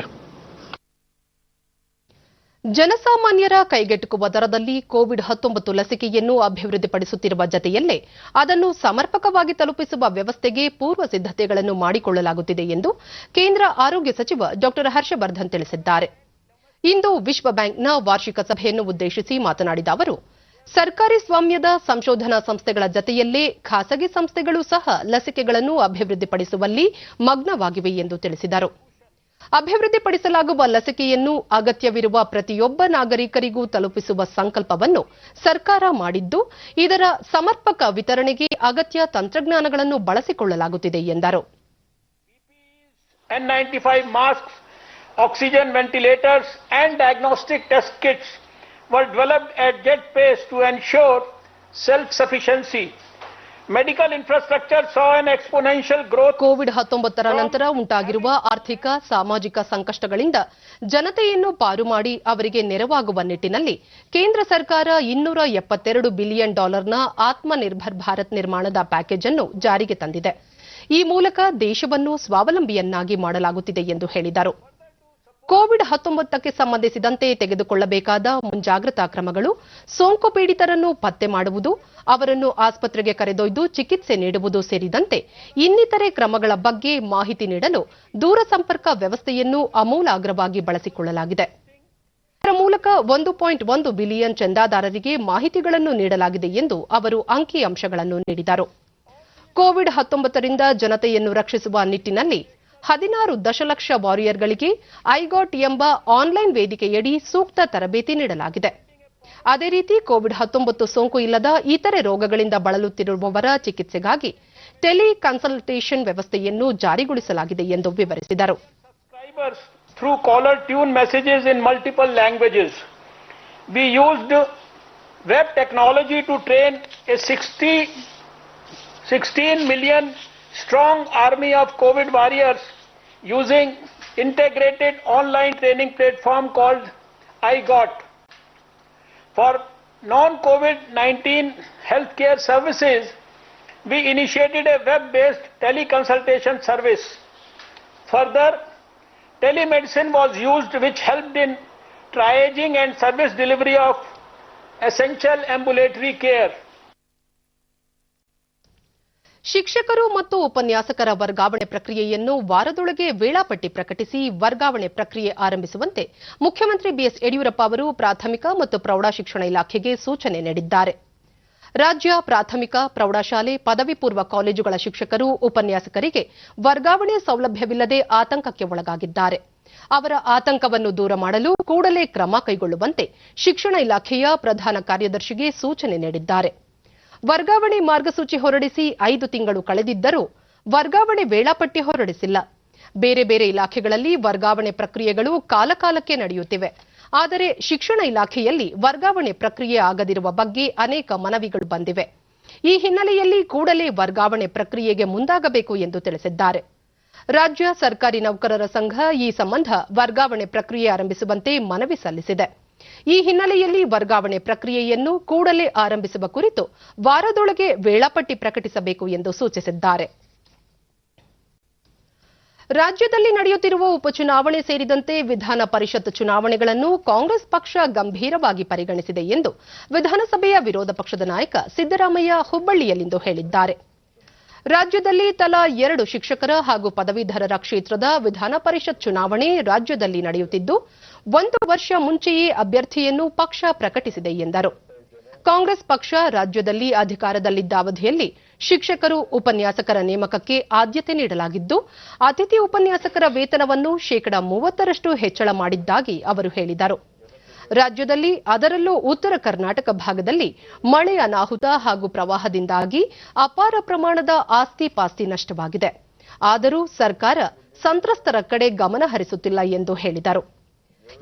ಜನಸಾಮಾನ್ಯರ ಕೈಗೆಟುಕುವ ದರದಲ್ಲಿ ಕೋವಿಡ್-19 ಲಸಿಕೆಯನ್ನು ಅಭಿವೃದ್ಧಿಪಡಿಸುತ್ತಿರುವ ಜತೆಯಲ್ಲೇ ಅದನ್ನು ಸಮರ್ಪಕವಾಗಿ ತಲುಪಿಸುವ ವ್ಯವಸ್ಥೆಗೆ ಪೂರ್ವ ಸಿದ್ಧತೆಗಳನ್ನು ಮಾಡಿಕೊಳ್ಳಲಾಗುತ್ತಿದೆ ಎಂದು ಕೇಂದ್ರ ಆರೋಗ್ಯ ಸಚಿವ ಡಾ ಹರ್ಷವರ್ಧನ್ ತಿಳಿಸಿದ್ದಾರೆ. ಇಂದು ವಿಶ್ವ ಬ್ಯಾಂಕ್ನ ವಾರ್ಷಿಕ ಸಭೆಯನ್ನು ಉದ್ದೇಶಿಸಿ ಮಾತನಾಡಿದ ಅವರು, ಸರ್ಕಾರಿ ಸ್ವಾಮ್ಯದ ಸಂಶೋಧನಾ ಸಂಸ್ಥೆಗಳ ಜತೆಯಲ್ಲೇ ಖಾಸಗಿ ಸಂಸ್ಥೆಗಳು ಸಹ ಲಸಿಕೆಗಳನ್ನು ಅಭಿವೃದ್ಧಿಪಡಿಸುವಲ್ಲಿ ಮಗ್ನವಾಗಿವೆ ಎಂದು ತಿಳಿಸಿದರು. ಅಭಿವೃದ್ಧಿಪಡಿಸಲಾಗುವ ಲಸಿಕೆಯನ್ನು ಅಗತ್ಯವಿರುವ ಪ್ರತಿಯೊಬ್ಬ ನಾಗರಿಕರಿಗೂ ತಲುಪಿಸುವ ಸಂಕಲ್ಪವನ್ನು ಸರ್ಕಾರ ಮಾಡಿದ್ದು, ಇದರ ಸಮರ್ಪಕ ವಿತರಣೆಗೆ ಅಗತ್ಯ ತಂತ್ರಜ್ಞಾನಗಳನ್ನು ಬಳಸಿಕೊಳ್ಳಲಾಗುತ್ತಿದೆ ಎಂದರು. N95 masks, oxygen ventilators and diagnostic test kits were developed at jet pace to ensure self-sufficiency. Medical infrastructure saw an exponential growth. COVID-19 ನಂತರ ಉಂಟಾಗಿರುವ ಆರ್ಥಿಕ ಸಾಮಾಜಿಕ ಸಂಕಷ್ಟಗಳಿಂದ ಜನತೆಯನ್ನು ಪಾರು ಮಾಡಿ ಅವರಿಗೆ ನೆರವಾಗುವ ನಿಟ್ಟಿನಲ್ಲಿ ಕೇಂದ್ರ ಸರ್ಕಾರ $272 ಬಿಲಿಯನ್ ಆತ್ಮನಿರ್ಭರ್ ಭಾರತ್ ನಿರ್ಮಾಣದ ಪ್ಯಾಕೇಜ್ ಅನ್ನು ಜಾರಿಗೆ ತಂದಿದೆ. ಈ ಮೂಲಕ ದೇಶವನ್ನು ಸ್ವಾವಲಂಬಿಯನ್ನಾಗಿ ಮಾಡಲಾಗುತ್ತಿದೆ ಎಂದು ಹೇಳಿದರು. ಕೋವಿಡ್-19ಕ್ಕೆ ಸಂಬಂಧಿಸಿದಂತೆ ತೆಗೆದುಕೊಳ್ಳಬೇಕಾದ ಮುಂಜಾಗ್ರತಾ ಕ್ರಮಗಳು, ಸೋಂಕು ಪೀಡಿತರನ್ನು ಪತ್ತೆ ಮಾಡುವುದು, ಅವರನ್ನು ಆಸ್ಪತ್ರೆಗೆ ಕರೆದೊಯ್ದು ಚಿಕಿತ್ಸೆ ನೀಡುವುದು ಸೇರಿದಂತೆ ಇನ್ನಿತರೆ ಕ್ರಮಗಳ ಬಗ್ಗೆ ಮಾಹಿತಿ ನೀಡಲು ದೂರಸಂಪರ್ಕ ವ್ಯವಸ್ಥೆಯನ್ನು ಆಮೂಲಾಗ್ರವಾಗಿ ಬಳಸಿಕೊಳ್ಳಲಾಗಿದೆ. ಇದರ ಮೂಲಕ 1.1 ಬಿಲಿಯನ್ ಚಂದಾದಾರರಿಗೆ ಮಾಹಿತಿಗಳನ್ನು ನೀಡಲಾಗಿದೆ ಎಂದು ಅವರು ಅಂಕಿಅಂಶಗಳನ್ನು ನೀಡಿದರು. ಕೋವಿಡ್-19ರಿಂದ ಜನತೆಯನ್ನು ರಕ್ಷಿಸುವ ನಿಟ್ಟಿನಲ್ಲಿ 16 ದಶಲಕ್ಷ ವಾರಿಯರ್ಗಳಿಗೆ ಐಗಾಟ್ ಎಂಬ ಆನ್ಲೈನ್ ವೇದಿಕೆಯಡಿ ಸೂಕ್ತ ತರಬೇತಿ ನೀಡಲಾಗಿದೆ. ಅದೇ ರೀತಿ ಕೋವಿಡ್-19 ಸೋಂಕು ಇಲ್ಲದ ಇತರೆ ರೋಗಗಳಿಂದ ಬಳಲುತ್ತಿರುವವರ ಚಿಕಿತ್ಸೆಗಾಗಿ ಟೆಲಿ ಕನ್ಸಲ್ಟೇಷನ್ ವ್ಯವಸ್ಥೆಯನ್ನು ಜಾರಿಗೊಳಿಸಲಾಗಿದೆ ಎಂದು ವಿವರಿಸಿದರು. Through caller tune messages in multiple languages. We used web technology to train a 16 million strong army of COVID warriors using integrated online training platform called IGOT. For non-COVID-19 healthcare services, we initiated a web-based teleconsultation service. Further, telemedicine was used, which helped in triaging and service delivery of essential ambulatory care. ಶಿಕ್ಷಕರು ಮತ್ತು ಉಪನ್ಯಾಸಕರ ವರ್ಗಾವಣೆ ಪ್ರಕ್ರಿಯೆಯನ್ನು ವಾರದೊಳಗೆ ವೇಳಾಪಟ್ಟಿ ಪ್ರಕಟಿಸಿ ವರ್ಗಾವಣೆ ಪ್ರಕ್ರಿಯೆ ಆರಂಭಿಸುವಂತೆ ಮುಖ್ಯಮಂತ್ರಿ ಬಿಎಸ್ ಯಡಿಯೂರಪ್ಪ ಅವರು ಪ್ರಾಥಮಿಕ ಮತ್ತು ಪ್ರೌಢಶಿಕ್ಷಣ ಇಲಾಖೆಗೆ ಸೂಚನೆ ನೀಡಿದ್ದಾರೆ. ರಾಜ್ಯ ಪ್ರಾಥಮಿಕ ಪ್ರೌಢಶಾಲೆ ಪದವಿ ಪೂರ್ವ ಕಾಲೇಜುಗಳ ಶಿಕ್ಷಕರು ಉಪನ್ಯಾಸಕರಿಗೆ ವರ್ಗಾವಣೆ ಸೌಲಭ್ಯವಿಲ್ಲದೆ ಆತಂಕಕ್ಕೆ ಒಳಗಾಗಿದ್ದಾರೆ. ಅವರ ಆತಂಕವನ್ನು ದೂರ ಮಾಡಲು ಕೂಡಲೇ ಕ್ರಮ ಕೈಗೊಳ್ಳುವಂತೆ ಶಿಕ್ಷಣ ಇಲಾಖೆಯ ಪ್ರಧಾನ ಕಾರ್ಯದರ್ಶಿಗೆ ಸೂಚನೆ ನೀಡಿದ್ದಾರೆ. ವರ್ಗಾವಣೆ ಮಾರ್ಗಸೂಚಿ ಹೊರಡಿಸಿ 5 ತಿಂಗಳು ಕಳೆದಿದ್ದರೂ ವರ್ಗಾವಣೆ ವೇಳಾಪಟ್ಟಿ ಹೊರಡಿಸಿಲ್ಲ. ಬೇರೆ ಬೇರೆ ಇಲಾಖೆಗಳಲ್ಲಿ ವರ್ಗಾವಣೆ ಪ್ರಕ್ರಿಯೆಗಳು ಕಾಲಕಾಲಕ್ಕೆ ನಡೆಯುತ್ತಿವೆ. ಆದರೆ ಶಿಕ್ಷಣ ಇಲಾಖೆಯಲ್ಲಿ ವರ್ಗಾವಣೆ ಪ್ರಕ್ರಿಯೆ ಆಗದಿರುವ ಬಗ್ಗೆ ಅನೇಕ ಮನವಿಗಳು ಬಂದಿವೆ. ಈ ಹಿನ್ನೆಲೆಯಲ್ಲಿ ಕೂಡಲೇ ವರ್ಗಾವಣೆ ಪ್ರಕ್ರಿಯೆಗೆ ಮುಂದಾಗಬೇಕು ಎಂದು ತಿಳಿಸಿದ್ದಾರೆ. ರಾಜ್ಯ ಸರ್ಕಾರಿ ನೌಕರರ ಸಂಘ ಈ ಸಂಬಂಧ ವರ್ಗಾವಣೆ ಪ್ರಕ್ರಿಯೆ ಆರಂಭಿಸುವಂತೆ ಮನವಿ ಸಲ್ಲಿಸಿದೆ. ಈ ಹಿನ್ನೆಲೆಯಲ್ಲಿ ವರ್ಗಾವಣೆ ಪ್ರಕ್ರಿಯೆಯನ್ನು ಕೂಡಲೇ ಆರಂಭಿಸುವ ಕುರಿತು ವಾರದೊಳಗೆ ವೇಳಾಪಟ್ಟಿ ಪ್ರಕಟಿಸಬೇಕು ಎಂದು ಸೂಚಿಸಿದ್ದಾರೆ. ರಾಜ್ಯದಲ್ಲಿ ನಡೆಯುತ್ತಿರುವ ಉಪಚುನಾವಣೆ ಸೇರಿದಂತೆ ವಿಧಾನ ಪರಿಷತ್ ಚುನಾವಣೆಗಳನ್ನು ಕಾಂಗ್ರೆಸ್ ಪಕ್ಷ ಗಂಭೀರವಾಗಿ ಪರಿಗಣಿಸಿದೆ ಎಂದು ವಿಧಾನಸಭೆಯ ವಿರೋಧ ಪಕ್ಷದ ನಾಯಕ ಸಿದ್ದರಾಮಯ್ಯ ಹುಬ್ಬಳ್ಳಿಯಲ್ಲಿಂದು ಹೇಳಿದ್ದಾರೆ. ರಾಜ್ಯದಲ್ಲಿ ತಲಾ 2 ಶಿಕ್ಷಕರ ಹಾಗೂ ಪದವೀಧರರ ಕ್ಷೇತ್ರದ ವಿಧಾನ ಪರಿಷತ್ ಚುನಾವಣೆ ರಾಜ್ಯದಲ್ಲಿ ನಡೆಯುತ್ತಿದ್ದು 1 ವರ್ಷ ಮುಂಚೆಯೇ ಅಭ್ಯರ್ಥಿಯನ್ನು ಪಕ್ಷ ಪ್ರಕಟಿಸಿದೆ ಎಂದರು. ಕಾಂಗ್ರೆಸ್ ಪಕ್ಷ ರಾಜ್ಯದಲ್ಲಿ ಅಧಿಕಾರದಲ್ಲಿದ್ದ ಅವಧಿಯಲ್ಲಿ ಶಿಕ್ಷಕರು ಉಪನ್ಯಾಸಕರ ನೇಮಕಕ್ಕೆ ಆದ್ಯತೆ ನೀಡಲಾಗಿದ್ದು ಅತಿಥಿ ಉಪನ್ಯಾಸಕರ ವೇತನವನ್ನು 30% ಹೆಚ್ಚಳ ಮಾಡಿದ್ದಾಗಿ ಅವರು ಹೇಳಿದರು. ರಾಜ್ಯದಲ್ಲಿ ಅದರಲ್ಲೂ ಉತ್ತರ ಕರ್ನಾಟಕ ಭಾಗದಲ್ಲಿ ಮಳೆ ಅನಾಹುತ ಹಾಗೂ ಪ್ರವಾಹದಿಂದಾಗಿ ಅಪಾರ ಪ್ರಮಾಣದ ಆಸ್ತಿ ಪಾಸ್ತಿ ನಷ್ಟವಾಗಿದೆ. ಆದರೂ ಸರ್ಕಾರ ಸಂತ್ರಸ್ತರ ಕಡೆ ಗಮನ ಹರಿಸುತ್ತಿಲ್ಲ ಎಂದು ಹೇಳಿದರು.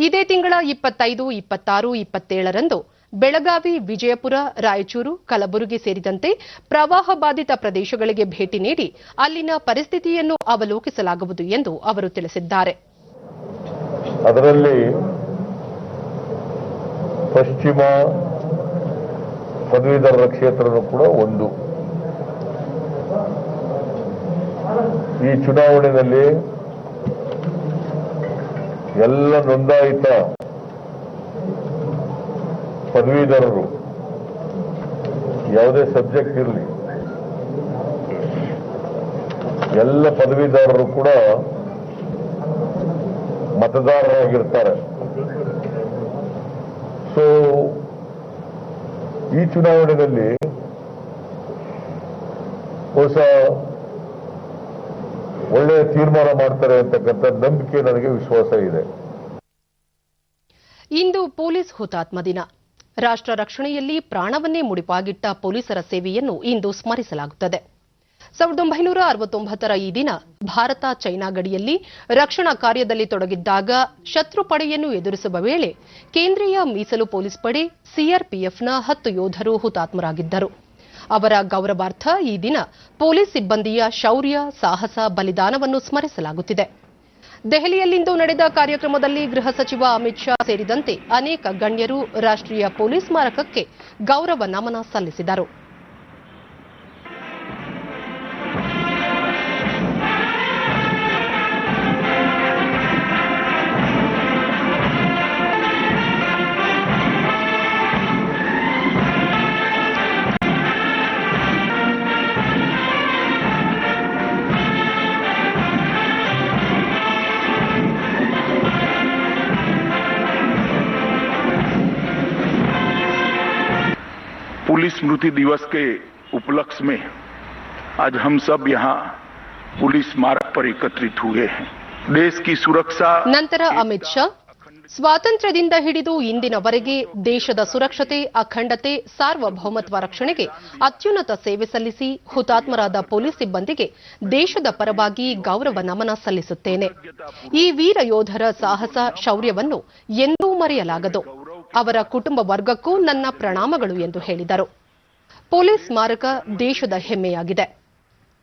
ಇದೇ ತಿಂಗಳ 25, 26, 27ರಂದು ಬೆಳಗಾವಿ, ವಿಜಯಪುರ, ರಾಯಚೂರು, ಕಲಬುರಗಿ ಸೇರಿದಂತೆ ಪ್ರವಾಹ ಬಾಧಿತ ಪ್ರದೇಶಗಳಿಗೆ ಭೇಟಿ ನೀಡಿ ಅಲ್ಲಿನ ಪರಿಸ್ಥಿತಿಯನ್ನು ಅವಲೋಕಿಸಲಾಗುವುದು ಎಂದು ಅವರು ತಿಳಿಸಿದ್ದಾರೆ. ಅದರಲ್ಲಿ ಪಶ್ಚಿಮ ಪದವೀಧರರ ಕ್ಷೇತ್ರನೂ ಕೂಡ ಒಂದು. ಈ ಚುನಾವಣೆಯಲ್ಲಿ ಎಲ್ಲ ನೋಂದಾಯಿತ ಪದವೀಧರರು ಯಾವುದೇ ಸಬ್ಜೆಕ್ಟ್ ಇರಲಿ, ಎಲ್ಲ ಪದವೀಧರರು ಕೂಡ ಮತದಾರರಾಗಿರ್ತಾರೆ. ಸೊ ಈ ಚುನಾವಣೆಯಲ್ಲಿ ಹೊಸ ಒಳ್ಳೆಯ ತೀರ್ಮಾನ ಮಾಡ್ತಾರೆ ಅಂತಕ್ಕಂಥ ನಂಬಿಕೆ ನನಗೆ ವಿಶ್ವಾಸ ಇದೆ. ಇಂದು ಪೊಲೀಸ್ ಹುತಾತ್ಮ ದಿನ. ರಾಷ್ಟ್ರ ರಕ್ಷಣೆಯಲ್ಲಿ ಪ್ರಾಣವನ್ನೇ ಮುಡಿಪಾಗಿಟ್ಟ ಪೊಲೀಸರ ಸೇವೆಯನ್ನು ಇಂದು ಸ್ಮರಿಸಲಾಗುತ್ತದೆ. 1969ರ ಈ ದಿನ ಭಾರತ ಚೈನಾ ಗಡಿಯಲ್ಲಿ ರಕ್ಷಣಾ ಕಾರ್ಯದಲ್ಲಿ ತೊಡಗಿದ್ದಾಗ ಶತ್ರು ಪಡೆಯನ್ನು ಎದುರಿಸುವ ವೇಳೆ ಕೇಂದ್ರೀಯ ಮೀಸಲು ಪೊಲೀಸ್ ಪಡೆ ಸಿಆರ್ಪಿಎಫ್ನ 10 ಯೋಧರು ಹುತಾತ್ಮರಾಗಿದ್ದರು. ಅವರ ಗೌರವಾರ್ಥ ಈ ದಿನ ಪೊಲೀಸ್ ಸಿಬ್ಬಂದಿಯ ಶೌರ್ಯ, ಸಾಹಸ, ಬಲಿದಾನವನ್ನು ಸ್ಮರಿಸಲಾಗುತ್ತಿದೆ. ದೆಹಲಿಯಲ್ಲಿಂದು ನಡೆದ ಕಾರ್ಯಕ್ರಮದಲ್ಲಿ ಗೃಹ ಸಚಿವ ಅಮಿತ್ ಶಾ ಸೇರಿದಂತೆ ಅನೇಕ ಗಣ್ಯರು ರಾಷ್ಟ್ರೀಯ ಪೊಲೀಸ್ ಸ್ಮಾರಕಕ್ಕೆ ಗೌರವ ನಮನ ಸಲ್ಲಿಸಿದರು. पुलिस स्मृति दिवस के उपलक्ष्य में आज हम सब यहाँ पुलिस स्मारक पर एकत्रित हुए हैं. देश की सुरक्षा. ನಂತರ ಅಮಿತ್ ಶಾ ಸ್ವಾತಂತ್ರ್ಯದಿಂದ ಹಿಡಿದು ಇಂದಿನವರೆಗೆ ದೇಶದ ಸುರಕ್ಷತೆ, ಅಖಂಡತೆ, ಸಾರ್ವಭೌಮತ್ವ ರಕ್ಷಣೆಗೆ ಅತ್ಯುನ್ನತ ಸೇವೆ ಸಲ್ಲಿಸಿ ಹುತಾತ್ಮರಾದ ಪೊಲೀಸ್ ಸಿಬ್ಬಂದಿಗೆ ದೇಶದ ಪರವಾಗಿ ಗೌರವ ನಮನ ಸಲ್ಲಿಸುತ್ತೇನೆ. ಈ ವೀರ ಯೋಧರ ಸಾಹಸ, ಶೌರ್ಯವನ್ನು ಎಂದೂ ಮರೆಯಲಾಗದು. ಅವರ ಕುಟುಂಬ ವರ್ಗಕ್ಕೂ ನನ್ನ ಪ್ರಣಾಮಗಳು ಎಂದು ಹೇಳಿದರು. ಪೊಲೀಸ್ ಸ್ಮಾರಕ ದೇಶದ ಹೆಮ್ಮೆಯಾಗಿದೆ.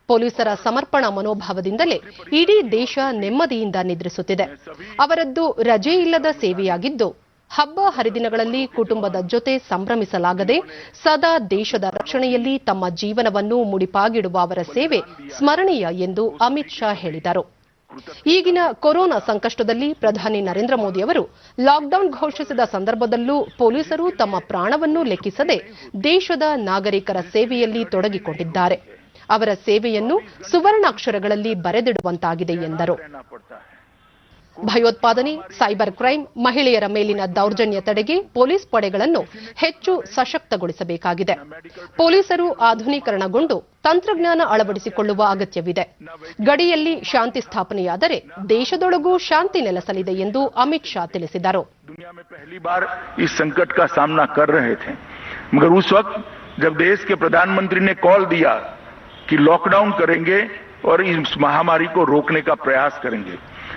ಪೊಲೀಸರ ಸಮರ್ಪಣಾ ಮನೋಭಾವದಿಂದಲೇ ಇಡೀ ದೇಶ ನೆಮ್ಮದಿಯಿಂದ ನಿದ್ರಿಸುತ್ತಿದೆ. ಅವರದ್ದು ರಜೆ ಇಲ್ಲದ ಸೇವೆಯಾಗಿದ್ದು ಹಬ್ಬ ಹರಿದಿನಗಳಲ್ಲಿ ಕುಟುಂಬದ ಜೊತೆ ಸಂಭ್ರಮಿಸಲಾಗದೆ ಸದಾ ದೇಶದ ರಕ್ಷಣೆಯಲ್ಲಿ ತಮ್ಮ ಜೀವನವನ್ನು ಮುಡಿಪಾಗಿಡುವ ಅವರ ಸೇವೆ ಸ್ಮರಣೀಯ ಎಂದು ಅಮಿತ್ ಶಾ ಹೇಳಿದರು. ಈಗಿನ ಕೊರೋನಾ ಸಂಕಷ್ಟದಲ್ಲಿ ಪ್ರಧಾನಿ ನರೇಂದ್ರ ಮೋದಿ ಅವರು ಲಾಕ್ಡೌನ್ ಘೋಷಿಸಿದ ಸಂದರ್ಭದಲ್ಲೂ ಪೊಲೀಸರು ತಮ್ಮ ಪ್ರಾಣವನ್ನು ಲೆಕ್ಕಿಸದೆ ದೇಶದ ನಾಗರಿಕರ ಸೇವೆಯಲ್ಲಿ ತೊಡಗಿಕೊಂಡಿದ್ದಾರೆ. ಅವರ ಸೇವೆಯನ್ನು ಸುವರ್ಣಾಕ್ಷರಗಳಲ್ಲಿ ಬರೆದಿಡುವಂತಾಗಿದೆ ಎಂದರು. ಭಯೋತ್ಪಾದನೆ, ಸೈಬರ್ ಕ್ರೈಂ, ಮಹಿಳೆಯರ ಮೇಲಿನ ದೌರ್ಜನ್ಯ ತಡೆಗೆ ಪೊಲೀಸ್ ಪಡೆಗಳನ್ನು ಹೆಚ್ಚು ಸಶಕ್ತಗೊಳಿಸಬೇಕಾಗಿದೆ. ಪೊಲೀಸರು ಆಧುನೀಕರಣಗೊಂಡು ತಂತ್ರಜ್ಞಾನ ಅಳವಡಿಸಿಕೊಳ್ಳುವ ಅಗತ್ಯವಿದೆ. ಗಡಿಯಲ್ಲಿ ಶಾಂತಿ ಸ್ಥಾಪನೆಯಾದರೆ ದೇಶದೊಳಗೂ ಶಾಂತಿ ನೆಲೆಸಲಿದೆ ಎಂದು ಅಮಿತ್ ಶಾ ತಿಳಿಸಿದರು. दुनिया में पहली बार इस संकट का सामना कर रहे थे, मगर उस वक्त जब देश के प्रधानमंत्री ने कॉल दिया कि लॉकडाउन करेंगे और इस महामारी को रोकने का प्रयास करेंगे,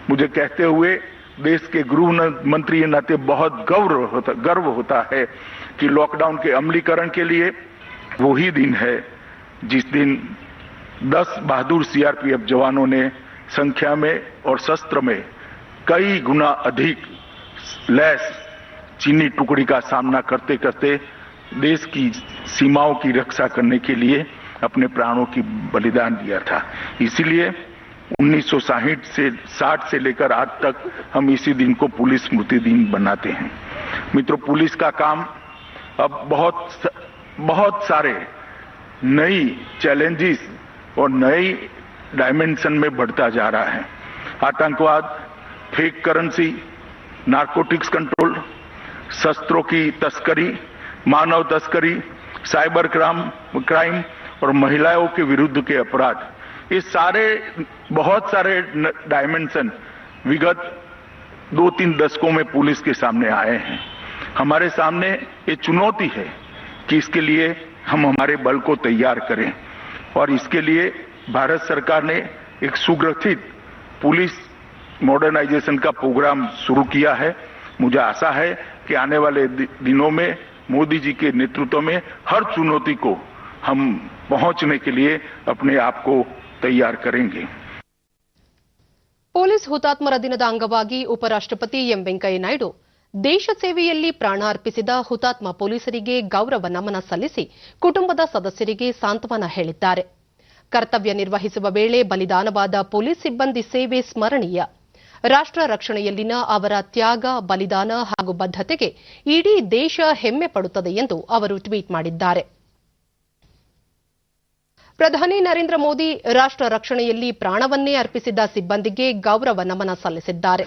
मुझे कहते हुए देश के गृह मंत्री के नाते बहुत गर्व होता है कि लॉकडाउन के अमलीकरण के लिए वही दिन है जिस दिन 10 बहादुर सीआरपीएफ जवानों ने संख्या में और शस्त्र में कई गुना अधिक लैस चीनी टुकड़ी का सामना करते करते देश की सीमाओं की रक्षा करने के लिए अपने प्राणों की बलिदान दिया था. इसीलिए 1960 से लेकर आज तक हम इसी दिन को पुलिस स्मृति दिन बनाते हैं. मित्रों, पुलिस का काम अब बहुत सारे नई चैलेंजेस और नई डायमेंशन में बढ़ता जा रहा है. आतंकवाद, फेक करेंसी, नारकोटिक्स कंट्रोल, शस्त्रों की तस्करी, मानव तस्करी, साइबर क्राइम और महिलाओं के विरुद्ध के अपराध, ये बहुत सारे डायमेंशन विगत 2-3 दशकों में पुलिस के सामने आए हैं. हमारे सामने ये चुनौती है कि इसके लिए हम हमारे बल को तैयार करें और इसके लिए भारत सरकार ने एक सुगठित पुलिस मॉडर्नाइजेशन का प्रोग्राम शुरू किया है. मुझे आशा है कि आने वाले दिनों में मोदी जी के नेतृत्व में हर चुनौती को हम पहुंचने के लिए अपने आप को तैयार करेंगे. ಪೊಲೀಸ್ ಹುತಾತ್ಮರ ದಿನದ ಅಂಗವಾಗಿ ಉಪರಾಷ್ಟ್ರಪತಿ ಎಂ ವೆಂಕಯ್ಯ ನಾಯ್ಡು ದೇಶ ಸೇವೆಯಲ್ಲಿ ಪ್ರಾಣ ಅರ್ಪಿಸಿದ ಹುತಾತ್ಮ ಪೊಲೀಸರಿಗೆ ಗೌರವ ನಮನ ಸಲ್ಲಿಸಿ ಕುಟುಂಬದ ಸದಸ್ಯರಿಗೆ ಸಾಂತ್ವನ ಹೇಳಿದ್ದಾರೆ. ಕರ್ತವ್ಯ ನಿರ್ವಹಿಸುವ ವೇಳೆ ಬಲಿದಾನವಾದ ಪೊಲೀಸ್ ಸಿಬ್ಬಂದಿ ಸೇವೆ ಸ್ಮರಣೀಯ. ರಾಷ್ಟ್ರ ರಕ್ಷಣೆಯಲ್ಲಿನ ಅವರ ತ್ಯಾಗ, ಬಲಿದಾನ ಹಾಗೂ ಬದ್ಧತೆಗೆ ಇಡೀ ದೇಶ ಹೆಮ್ಮೆ ಪಡುತ್ತದೆ ಎಂದು ಅವರು ಟ್ವೀಟ್ ಮಾಡಿದ್ದಾರೆ. ಪ್ರಧಾನಿ ನರೇಂದ್ರ ಮೋದಿ ರಾಷ್ಟ್ರ ರಕ್ಷಣೆಯಲ್ಲಿ ಪ್ರಾಣವನ್ನೇ ಅರ್ಪಿಸಿದ ಸಿಬ್ಬಂದಿಗೆ ಗೌರವ ನಮನ ಸಲ್ಲಿಸಿದ್ದಾರೆ.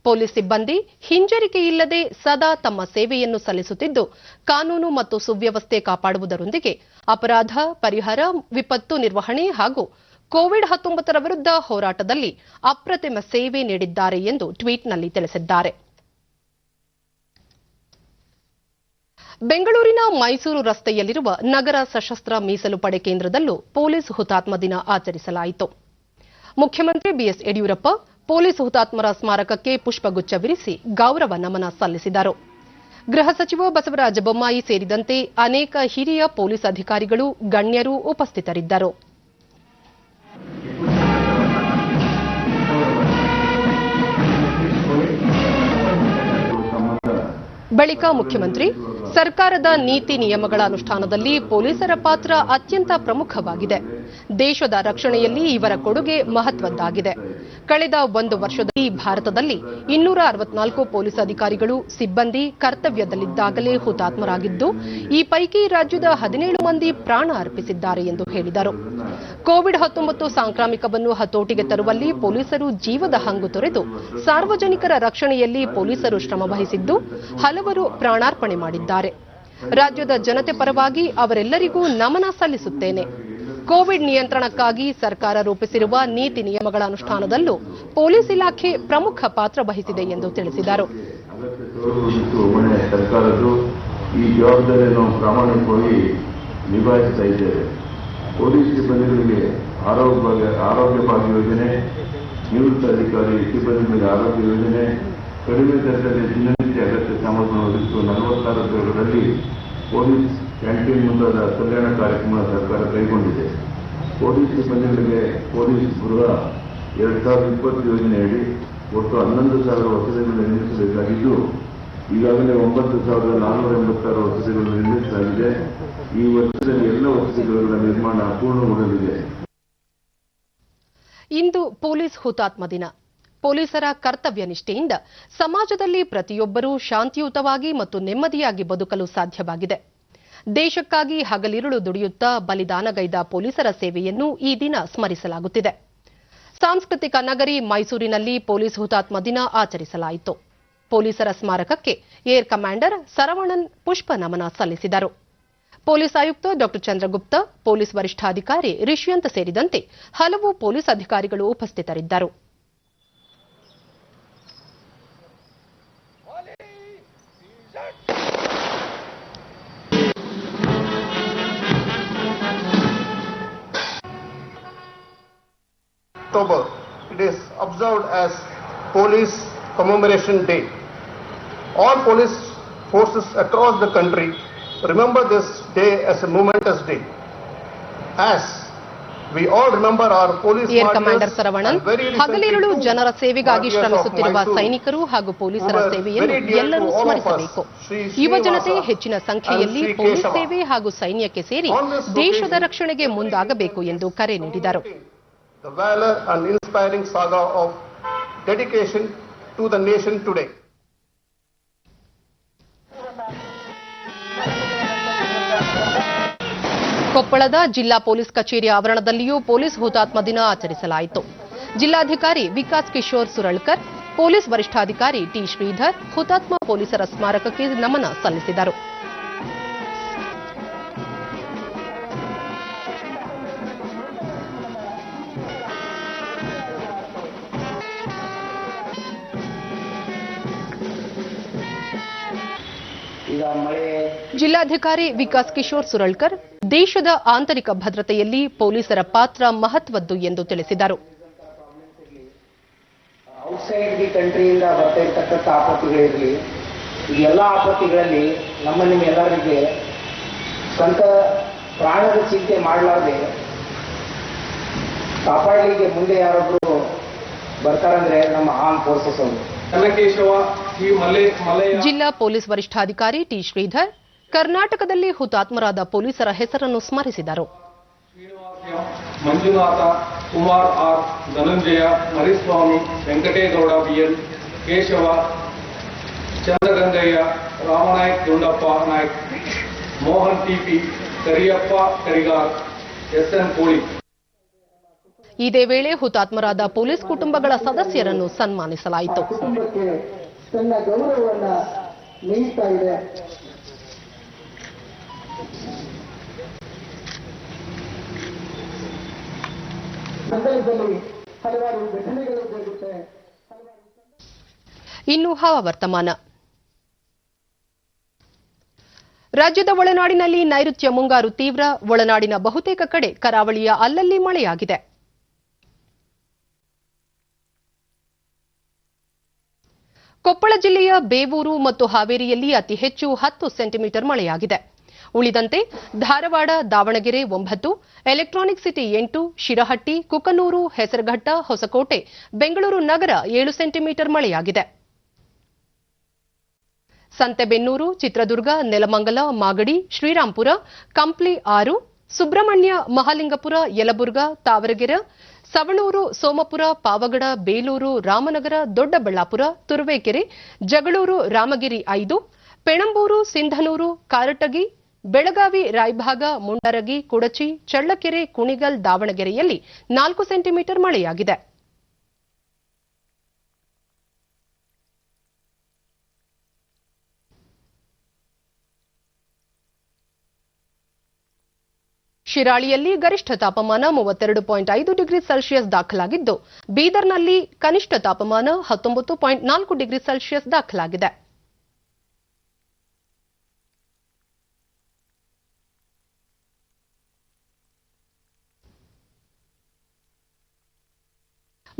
ಪೊಲೀಸ್ ಸಿಬ್ಬಂದಿ ಹಿಂಜರಿಕೆಯಿಲ್ಲದೆ ಸದಾ ತಮ್ಮ ಸೇವೆಯನ್ನು ಸಲ್ಲಿಸುತ್ತಿದ್ದು, ಕಾನೂನು ಮತ್ತು ಸುವ್ಯವಸ್ಥೆ ಕಾಪಾಡುವುದರೊಂದಿಗೆ ಅಪರಾಧ ಪರಿಹಾರ, ವಿಪತ್ತು ನಿರ್ವಹಣೆ ಹಾಗೂ ಕೋವಿಡ್-19 ವಿರುದ್ಧ ಹೋರಾಟದಲ್ಲಿ ಅಪ್ರತಿಮ ಸೇವೆ ನೀಡಿದ್ದಾರೆ ಎಂದು ಟ್ವೀಟ್ನಲ್ಲಿ ತಿಳಿಸಿದ್ದಾರೆ. ಬೆಂಗಳೂರಿನ ಮೈಸೂರು ರಸ್ತೆಯಲ್ಲಿರುವ ನಗರ ಸಶಸ್ತ್ರ ಮೀಸಲು ಪಡೆ ಕೇಂದ್ರದಲ್ಲೂ ಪೊಲೀಸ್ ಹುತಾತ್ಮ ದಿನ ಆಚರಿಸಲಾಯಿತು. ಮುಖ್ಯಮಂತ್ರಿ ಬಿಎಸ್ ಯಡಿಯೂರಪ್ಪ ಪೊಲೀಸ್ ಹುತಾತ್ಮರ ಸ್ಮಾರಕಕ್ಕೆ ಪುಷ್ಪಗುಚ್ಛವಿರಿಸಿ ಗೌರವ ನಮನ ಸಲ್ಲಿಸಿದರು. ಗೃಹ ಸಚಿವ ಬಸವರಾಜ ಬೊಮ್ಮಾಯಿ ಸೇರಿದಂತೆ ಅನೇಕ ಹಿರಿಯ ಪೊಲೀಸ್ ಅಧಿಕಾರಿಗಳು, ಗಣ್ಯರು ಉಪಸ್ಥಿತರಿದ್ದರು. ಬಳಿಕ ಮುಖ್ಯಮಂತ್ರಿ ಸರ್ಕಾರದ ನೀತಿ ನಿಯಮಗಳ ಅನುಷ್ಠಾನದಲ್ಲಿ ಪೊಲೀಸರ ಪಾತ್ರ ಅತ್ಯಂತ ಪ್ರಮುಖವಾಗಿದೆ. ದೇಶದ ರಕ್ಷಣೆಯಲ್ಲಿ ಇವರ ಕೊಡುಗೆ ಮಹತ್ವದ್ದಾಗಿದೆ. ಕಳೆದ 1 ವರ್ಷದಲ್ಲಿ ಭಾರತದಲ್ಲಿ 264 ಪೊಲೀಸ್ ಅಧಿಕಾರಿಗಳು, ಸಿಬ್ಬಂದಿ ಕರ್ತವ್ಯದಲ್ಲಿದ್ದಾಗಲೇ ಹುತಾತ್ಮರಾಗಿದ್ದು, ಈ ಪೈಕಿ ರಾಜ್ಯದ 17 ಮಂದಿ ಪ್ರಾಣ ಅರ್ಪಿಸಿದ್ದಾರೆ ಎಂದು ಹೇಳಿದರು. ಕೋವಿಡ್-19 ಸಾಂಕ್ರಾಮಿಕವನ್ನು ಹತೋಟಿಗೆ ತರುವಲ್ಲಿ ಪೊಲೀಸರು ಜೀವದ ಹಂಗು ತೊರೆದು ಸಾರ್ವಜನಿಕರ ರಕ್ಷಣೆಯಲ್ಲಿ ಪೊಲೀಸರು ಶ್ರಮವಹಿಸಿದ್ದು, ಹಲವರು ಪ್ರಾಣಾರ್ಪಣೆ ಮಾಡಿದ್ದಾರೆ. ರಾಜ್ಯದ ಜನತೆ ಪರವಾಗಿ ಅವರೆಲ್ಲರಿಗೂ ನಮನ ಸಲ್ಲಿಸುತ್ತೇನೆ. ಕೋವಿಡ್ ನಿಯಂತ್ರಣಕ್ಕಾಗಿ ಸರ್ಕಾರ ರೂಪಿಸಿರುವ ನೀತಿ ನಿಯಮಗಳ ಅನುಷ್ಠಾನದಲ್ಲೂ ಪೊಲೀಸ್ ಇಲಾಖೆ ಪ್ರಮುಖ ಪಾತ್ರ ವಹಿಸಿದೆ ಎಂದು ತಿಳಿಸಿದರು. ಸರ್ಕಾರದ್ದು ಈ ಜವಾಬ್ದಾರಿಯನ್ನು ಪ್ರಾಮಾಣಿಕವಾಗಿ ನಿಭಾಯಿಸ್ತಾ ಇದ್ದೇವೆ. ಪೊಲೀಸ್ ಸಿಬ್ಬಂದಿಗಳಿಗೆ ಆರೋಗ್ಯ ಭಾಗ್ಯ ಯೋಜನೆ, ನಿವೃತ್ತ ಅಧಿಕಾರಿ ಸಿಬ್ಬಂದಿಗಳಿಗೆ ಆರೋಗ್ಯ ಯೋಜನೆ, ಕಡಿಮೆ ದರದಲ್ಲಿ ದಿನನಿತ್ಯ ಅಗತ್ಯ ಸಾಮಗ್ರಿಗಳನ್ನು ಒದಗಿಸುವ 46 ನಗರಗಳಲ್ಲಿ ಪೊಲೀಸ್ ಕ್ಯಾಂಟೀನ್ ಮುಂತಾದ ಕಲ್ಯಾಣ ಕಾರ್ಯಕ್ರಮ ಸರ್ಕಾರ ಕೈಗೊಂಡಿದೆ. ಪೊಲೀಸ್ ಸಿಬ್ಬಂದಿಗಳಿಗೆ ಪೊಲೀಸ್ ಗೃಹ 2020 ಯೋಜನೆಯಡಿ ಒಟ್ಟು 11,000 ವಸತಿಗಳನ್ನು ನಿರ್ಮಿಸಬೇಕಾಗಿದ್ದು, ಈಗಾಗಲೇ 9,486 ವಸತಿಗಳು ನಿರ್ಮಿಸಲಾಗಿದೆ. ಈ ವರ್ಷದಲ್ಲಿ ಎಲ್ಲ ವಸತಿಗಳ ನಿರ್ಮಾಣ ಪೂರ್ಣಗೊಳ್ಳಲಿದೆ. ಇಂದು ಪೊಲೀಸ್ ಹುತಾತ್ಮ ದಿನ. ಪೊಲೀಸರ ಕರ್ತವ್ಯ ನಿಷ್ಠೆಯಿಂದ ಸಮಾಜದಲ್ಲಿ ಪ್ರತಿಯೊಬ್ಬರೂ ಶಾಂತಿಯುತವಾಗಿ ಮತ್ತು ನೆಮ್ಮದಿಯಾಗಿ ಬದುಕಲು ಸಾಧ್ಯವಾಗಿದೆ. ದೇಶಕ್ಕಾಗಿ ಹಗಲಿರುಳು ದುಡಿಯುತ್ತಾ ಬಲಿದಾನಗೈದ ಪೊಲೀಸರ ಸೇವೆಯನ್ನು ಈ ದಿನ ಸ್ಮರಿಸಲಾಗುತ್ತಿದೆ. ಸಾಂಸ್ಕೃತಿಕ ನಗರಿ ಮೈಸೂರಿನಲ್ಲಿ ಪೊಲೀಸ್ ಹುತಾತ್ಮ ದಿನ ಆಚರಿಸಲಾಯಿತು. ಪೊಲೀಸರ ಸ್ಮಾರಕಕ್ಕೆ ಏರ್ ಕಮಾಂಡರ್ ಸರವಣನ್ ಪುಷ್ಪ ನಮನ ಸಲ್ಲಿಸಿದರು. ಪೊಲೀಸ್ ಆಯುಕ್ತ ಡಾ ಚಂದ್ರಗುಪ್ತ, ಪೊಲೀಸ್ ವರಿಷ್ಠಾಧಿಕಾರಿ ರಿಷ್ಯಂತ್ ಸೇರಿದಂತೆ ಹಲವು ಪೊಲೀಸ್ ಅಧಿಕಾರಿಗಳು ಉಪಸ್ಥಿತರಿದ್ದರು. October, it is observed as Police Commemoration Day. All police forces across the country remember this day as a momentous day. As we all remember our police air commander Saravanan ಹಗಲಿರುಳು ಜನರ ಸೇವೆಗಾಗಿ ಶ್ರಮಿಸುತ್ತಿರುವ ಸೈನಿಕರು ಹಾಗೂ ಪೊಲೀಸರ ಸೇವೆಯನ್ನು ಎಲ್ಲರೂ ಸ್ಮರಿಸಬೇಕು. ಯುವಜನತೆ ಹೆಚ್ಚಿನ ಸಂಖ್ಯೆಯಲ್ಲಿ ಪೊಲೀಸ್ ಸೇವೆ ಹಾಗೂ ಸೈನ್ಯಕ್ಕೆ ಸೇರಿ ದೇಶದ ರಕ್ಷಣೆಗೆ ಮುಂದಾಗಬೇಕು ಎಂದು ಕರೆ ನೀಡಿದರು. The valor and inspiring saga of dedication to the nation today. ಕೊಪ್ಪಳದ ಜಿಲ್ಲಾ ಪೊಲೀಸ್ ಕಚೇರಿ ಆವರಣದಲ್ಲಿಯೂ ಪೊಲೀಸ್ ಹುತಾತ್ಮ ದಿನ ಆಚರಿಸಲಾಯಿತು. ಜಿಲ್ಲಾಧಿಕಾರಿ ವಿಕಾಸ್ ಕಿಶೋರ್ ಸುರಳ್ಕರ್, ಪೊಲೀಸ್ ವರಿಷ್ಠಾಧಿಕಾರಿ ಟಿ ಶ್ರೀಧರ್ ಹುತಾತ್ಮ ಪೊಲೀಸರ ಸ್ಮಾರಕಕ್ಕೆ ನಮನ ಸಲ್ಲಿಸಿದರು. ಜಿಲ್ಲಾಧಿಕಾರಿ ವಿಕಾಸ್ ಕಿಶೋರ್ ಸುರಳ್ಕರ್ ದೇಶದ ಆಂತರಿಕ ಭದ್ರತೆಯಲ್ಲಿ ಪೊಲೀಸರ ಪಾತ್ರ ಮಹತ್ವದ್ದು ಎಂದು ತಿಳಿಸಿದರು. ಔಟ್ಸೈಡ್ ದಿ ಕಂಟ್ರಿಯಿಂದ ಬರ್ತಾ ಇರ್ತಕ್ಕಂಥ ಆಪತ್ತಿಗಳಿರಲಿ, ಈ ಎಲ್ಲ ಆಪತ್ತಿಗಳಲ್ಲಿ ನಿಮ್ಮೆಲ್ಲರಿಗೆ ಸ್ವಂತ ಪ್ರಾಣದ ಚಿಂತೆ ಮಾಡಲಾರದೆ ಕಾಪಾಡಲಿಕ್ಕೆ ಮುಂದೆ ಯಾರೊಬ್ಬರು ಬರ್ತಾರಂದ್ರೆ ನಮ್ಮ ಆರ್ಮ್ ಫೋರ್ಸಸ್ ಅವರು. ಜಿಲ್ಲಾ ಪೊಲೀಸ್ ವರಿಷ್ಠಾಧಿಕಾರಿ ಟಿ ಶ್ರೀಧರ್ ಕರ್ನಾಟಕದಲ್ಲಿ ಹುತಾತ್ಮರಾದ ಪೊಲೀಸರ ಹೆಸರನ್ನು ಸ್ಮರಿಸಿದರು. Manjunatha, Kumar R, Dhananjaya, Mariswamy, Venkategowda BL, Keshava, Chandragangaiah, Ramanaik, Dundappa Naik, Mohan TP, Kariyappa Karigar, SN Koli. ಇದೇ ವೇಳೆ ಹುತಾತ್ಮರಾದ ಪೊಲೀಸ್ ಕುಟುಂಬಗಳ ಸದಸ್ಯರನ್ನು ಸನ್ಮಾನಿಸಲಾಯಿತು. ತನ್ನ ಗೌರವವನ್ನು ನೀಡ್ತಾ ಇದೆ. ಸಂದರ್ಭದಲ್ಲಿ ಹಲವಾರು ಘಟನೆಗಳು ಜರುಗುತ್ತೆ. ಇನ್ನು ಹವಾವರ್ತಮಾನ. ರಾಜ್ಯದ ಒಳನಾಡಿನಲ್ಲಿ ನೈಋತ್ಯ ಮುಂಗಾರು ತೀವ್ರ, ಒಳನಾಡಿನ ಬಹುತೇಕ ಕಡೆ, ಕರಾವಳಿಯ ಅಲ್ಲಲ್ಲಿ ಮಳೆಯಾಗಿದೆ. ಕೊಪ್ಪಳ ಜಿಲ್ಲೆಯ ಬೇವೂರು ಮತ್ತು ಹಾವೇರಿಯಲ್ಲಿ ಅತಿ ಹೆಚ್ಚು 10 ಸೆಂಟಿಮೀಟರ್ ಮಳೆಯಾಗಿದೆ. ಉಳಿದಂತೆ ಧಾರವಾಡ, ದಾವಣಗೆರೆ 9, ಎಲೆಕ್ಟ್ರಾನಿಕ್ ಸಿಟಿ 8, ಶಿರಹಟ್ಟಿ, ಕುಕನೂರು, ಹೆಸರಘಟ್ಟ, ಹೊಸಕೋಟೆ, ಬೆಂಗಳೂರು ನಗರ 7 ಸೆಂಟಿಮೀಟರ್ ಮಳೆಯಾಗಿದೆ. ಸಂತೆಬೆನ್ನೂರು, ಚಿತ್ರದುರ್ಗ, ನೆಲಮಂಗಲ, ಮಾಗಡಿ, ಶ್ರೀರಾಂಪುರ, ಕಂಪ್ಲಿ 6, ಸುಬ್ರಹ್ಮಣ್ಯ, ಮಹಾಲಿಂಗಪುರ, ಯಲಬುರ್ಗಾ, ತಾವರಗೆರೆ, ಸವಣೂರು, ಸೋಮಪುರ, ಪಾವಗಡ, ಬೇಲೂರು, ರಾಮನಗರ, ದೊಡ್ಡಬಳ್ಳಾಪುರ, ತುರುವೇಕೆರೆ, ಜಗಳೂರು, ರಾಮಗಿರಿ 5, ಪೆಣಂಬೂರು, ಸಿಂಧನೂರು, ಕಾರಟಗಿ, ಬೆಳಗಾವಿ, ರಾಯಭಾಗ, ಮುಂಡರಗಿ, ಕುಡಚಿ, ಚಳ್ಳಕೆರೆ, ಕುಣಿಗಲ್, ದಾವಣಗೆರೆಯಲ್ಲಿ 4 ಸೆಂಟಿಮೀಟರ್ ಮಳೆಯಾಗಿದೆ. ಶಿರಾಳಿಯಲ್ಲಿ ಗರಿಷ್ಠ ತಾಪಮಾನ 32.5 ಡಿಗ್ರಿ ಸೆಲ್ಸಿಯಸ್ ದಾಖಲಾಗಿದ್ದು, ಬೀದರ್ನಲ್ಲಿ ಕನಿಷ್ಠ ತಾಪಮಾನ 19.4 ಡಿಗ್ರಿ ಸೆಲ್ಸಿಯಸ್ ದಾಖಲಾಗಿದೆ.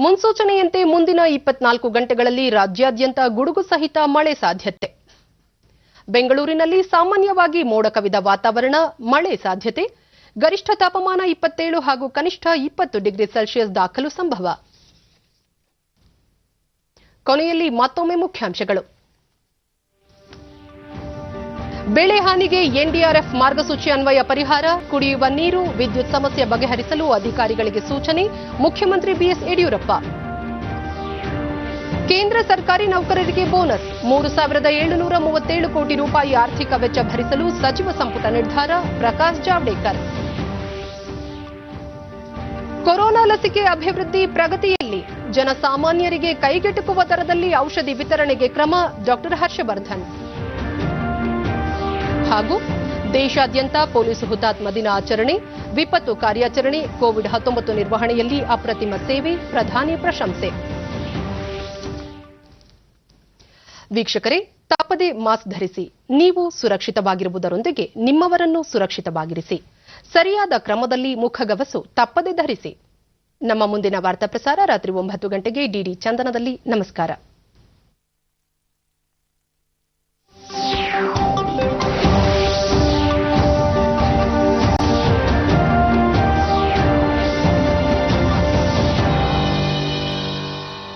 ಮುನ್ಸೂಚನೆಯಂತೆ ಮುಂದಿನ 24 ಗಂಟೆಗಳಲ್ಲಿ ರಾಜ್ಯಾದ್ಯಂತ ಗುಡುಗು ಸಹಿತ ಮಳೆ ಸಾಧ್ಯತೆ. ಬೆಂಗಳೂರಿನಲ್ಲಿ ಸಾಮಾನ್ಯವಾಗಿ ಮೋಡ ಕವಿದ ವಾತಾವರಣ, ಮಳೆ ಸಾಧ್ಯತೆ. ಗರಿಷ್ಠ ತಾಪಮಾನ 27 ಹಾಗೂ ಕನಿಷ್ಠ 20 ಡಿಗ್ರಿ ಸೆಲ್ಸಿಯಸ್ ದಾಖಲು ಸಂಭವ. ಕೊನೆಯಲ್ಲಿ ಮತ್ತೊಮ್ಮೆ ಮುಖ್ಯಾಂಶಗಳು. ಬೆಳೆ ಹಾನಿಗೆ ಎನ್ಡಿಆರ್ಎಫ್ ಮಾರ್ಗಸೂಚಿ ಅನ್ವಯ ಪರಿಹಾರ, ಕುಡಿಯುವ ನೀರು, ವಿದ್ಯುತ್ ಸಮಸ್ಯೆ ಬಗೆಹರಿಸಲು ಅಧಿಕಾರಿಗಳಿಗೆ ಸೂಚನೆ, ಮುಖ್ಯಮಂತ್ರಿ ಬಿಎಸ್ ಯಡಿಯೂರಪ್ಪ. ಕೇಂದ್ರ ಸರ್ಕಾರಿ ನೌಕರರಿಗೆ ಬೋನಸ್, 3,737 ಕೋಟಿ ರೂಪಾಯಿ ಆರ್ಥಿಕ ವೆಚ್ಚ ಭರಿಸಲು ಸಚಿವ ಸಂಪುಟ ನಿರ್ಧಾರ, ಪ್ರಕಾಶ್ ಜಾವಡೇಕರ್. ಕೊರೋನಾ ಲಸಿಕೆ ಅಭಿವೃದ್ಧಿ ಪ್ರಗತಿಯಲ್ಲಿ, ಜನಸಾಮಾನ್ಯರಿಗೆ ಕೈಗೆಟುಕುವ ದರದಲ್ಲಿ ಔಷಧಿ ವಿತರಣೆಗೆ ಕ್ರಮ, ಡಾ ಹರ್ಷವರ್ಧನ್. ಹಾಗೂ ದೇಶಾದ್ಯಂತ ಪೊಲೀಸ್ ಹುತಾತ್ಮ ದಿನ ಆಚರಣೆ, ವಿಪತ್ತು ಕಾರ್ಯಾಚರಣೆ, ಕೋವಿಡ್-19 ನಿರ್ವಹಣೆಯಲ್ಲಿ ಅಪ್ರತಿಮ ಸೇವೆ, ಪ್ರಧಾನಿ ಪ್ರಶಂಸೆ. ವೀಕ್ಷಕರೇ, ತಪ್ಪದೆ ಮಾಸ್ಕ್ ಧರಿಸಿ. ನೀವು ಸುರಕ್ಷಿತವಾಗಿರುವುದರೊಂದಿಗೆ ನಿಮ್ಮವರನ್ನು ಸುರಕ್ಷಿತವಾಗಿರಿಸಿ. ಸರಿಯಾದ ಕ್ರಮದಲ್ಲಿ ಮುಖಗವಸು ತಪ್ಪದೆ ಧರಿಸಿ. ನಮ್ಮ ಮುಂದಿನ ವಾರ್ತಾ ಪ್ರಸಾರ ರಾತ್ರಿ 9 ಗಂಟೆಗೆ ಡಿಡಿ ಚಂದನದಲ್ಲಿ. ನಮಸ್ಕಾರ.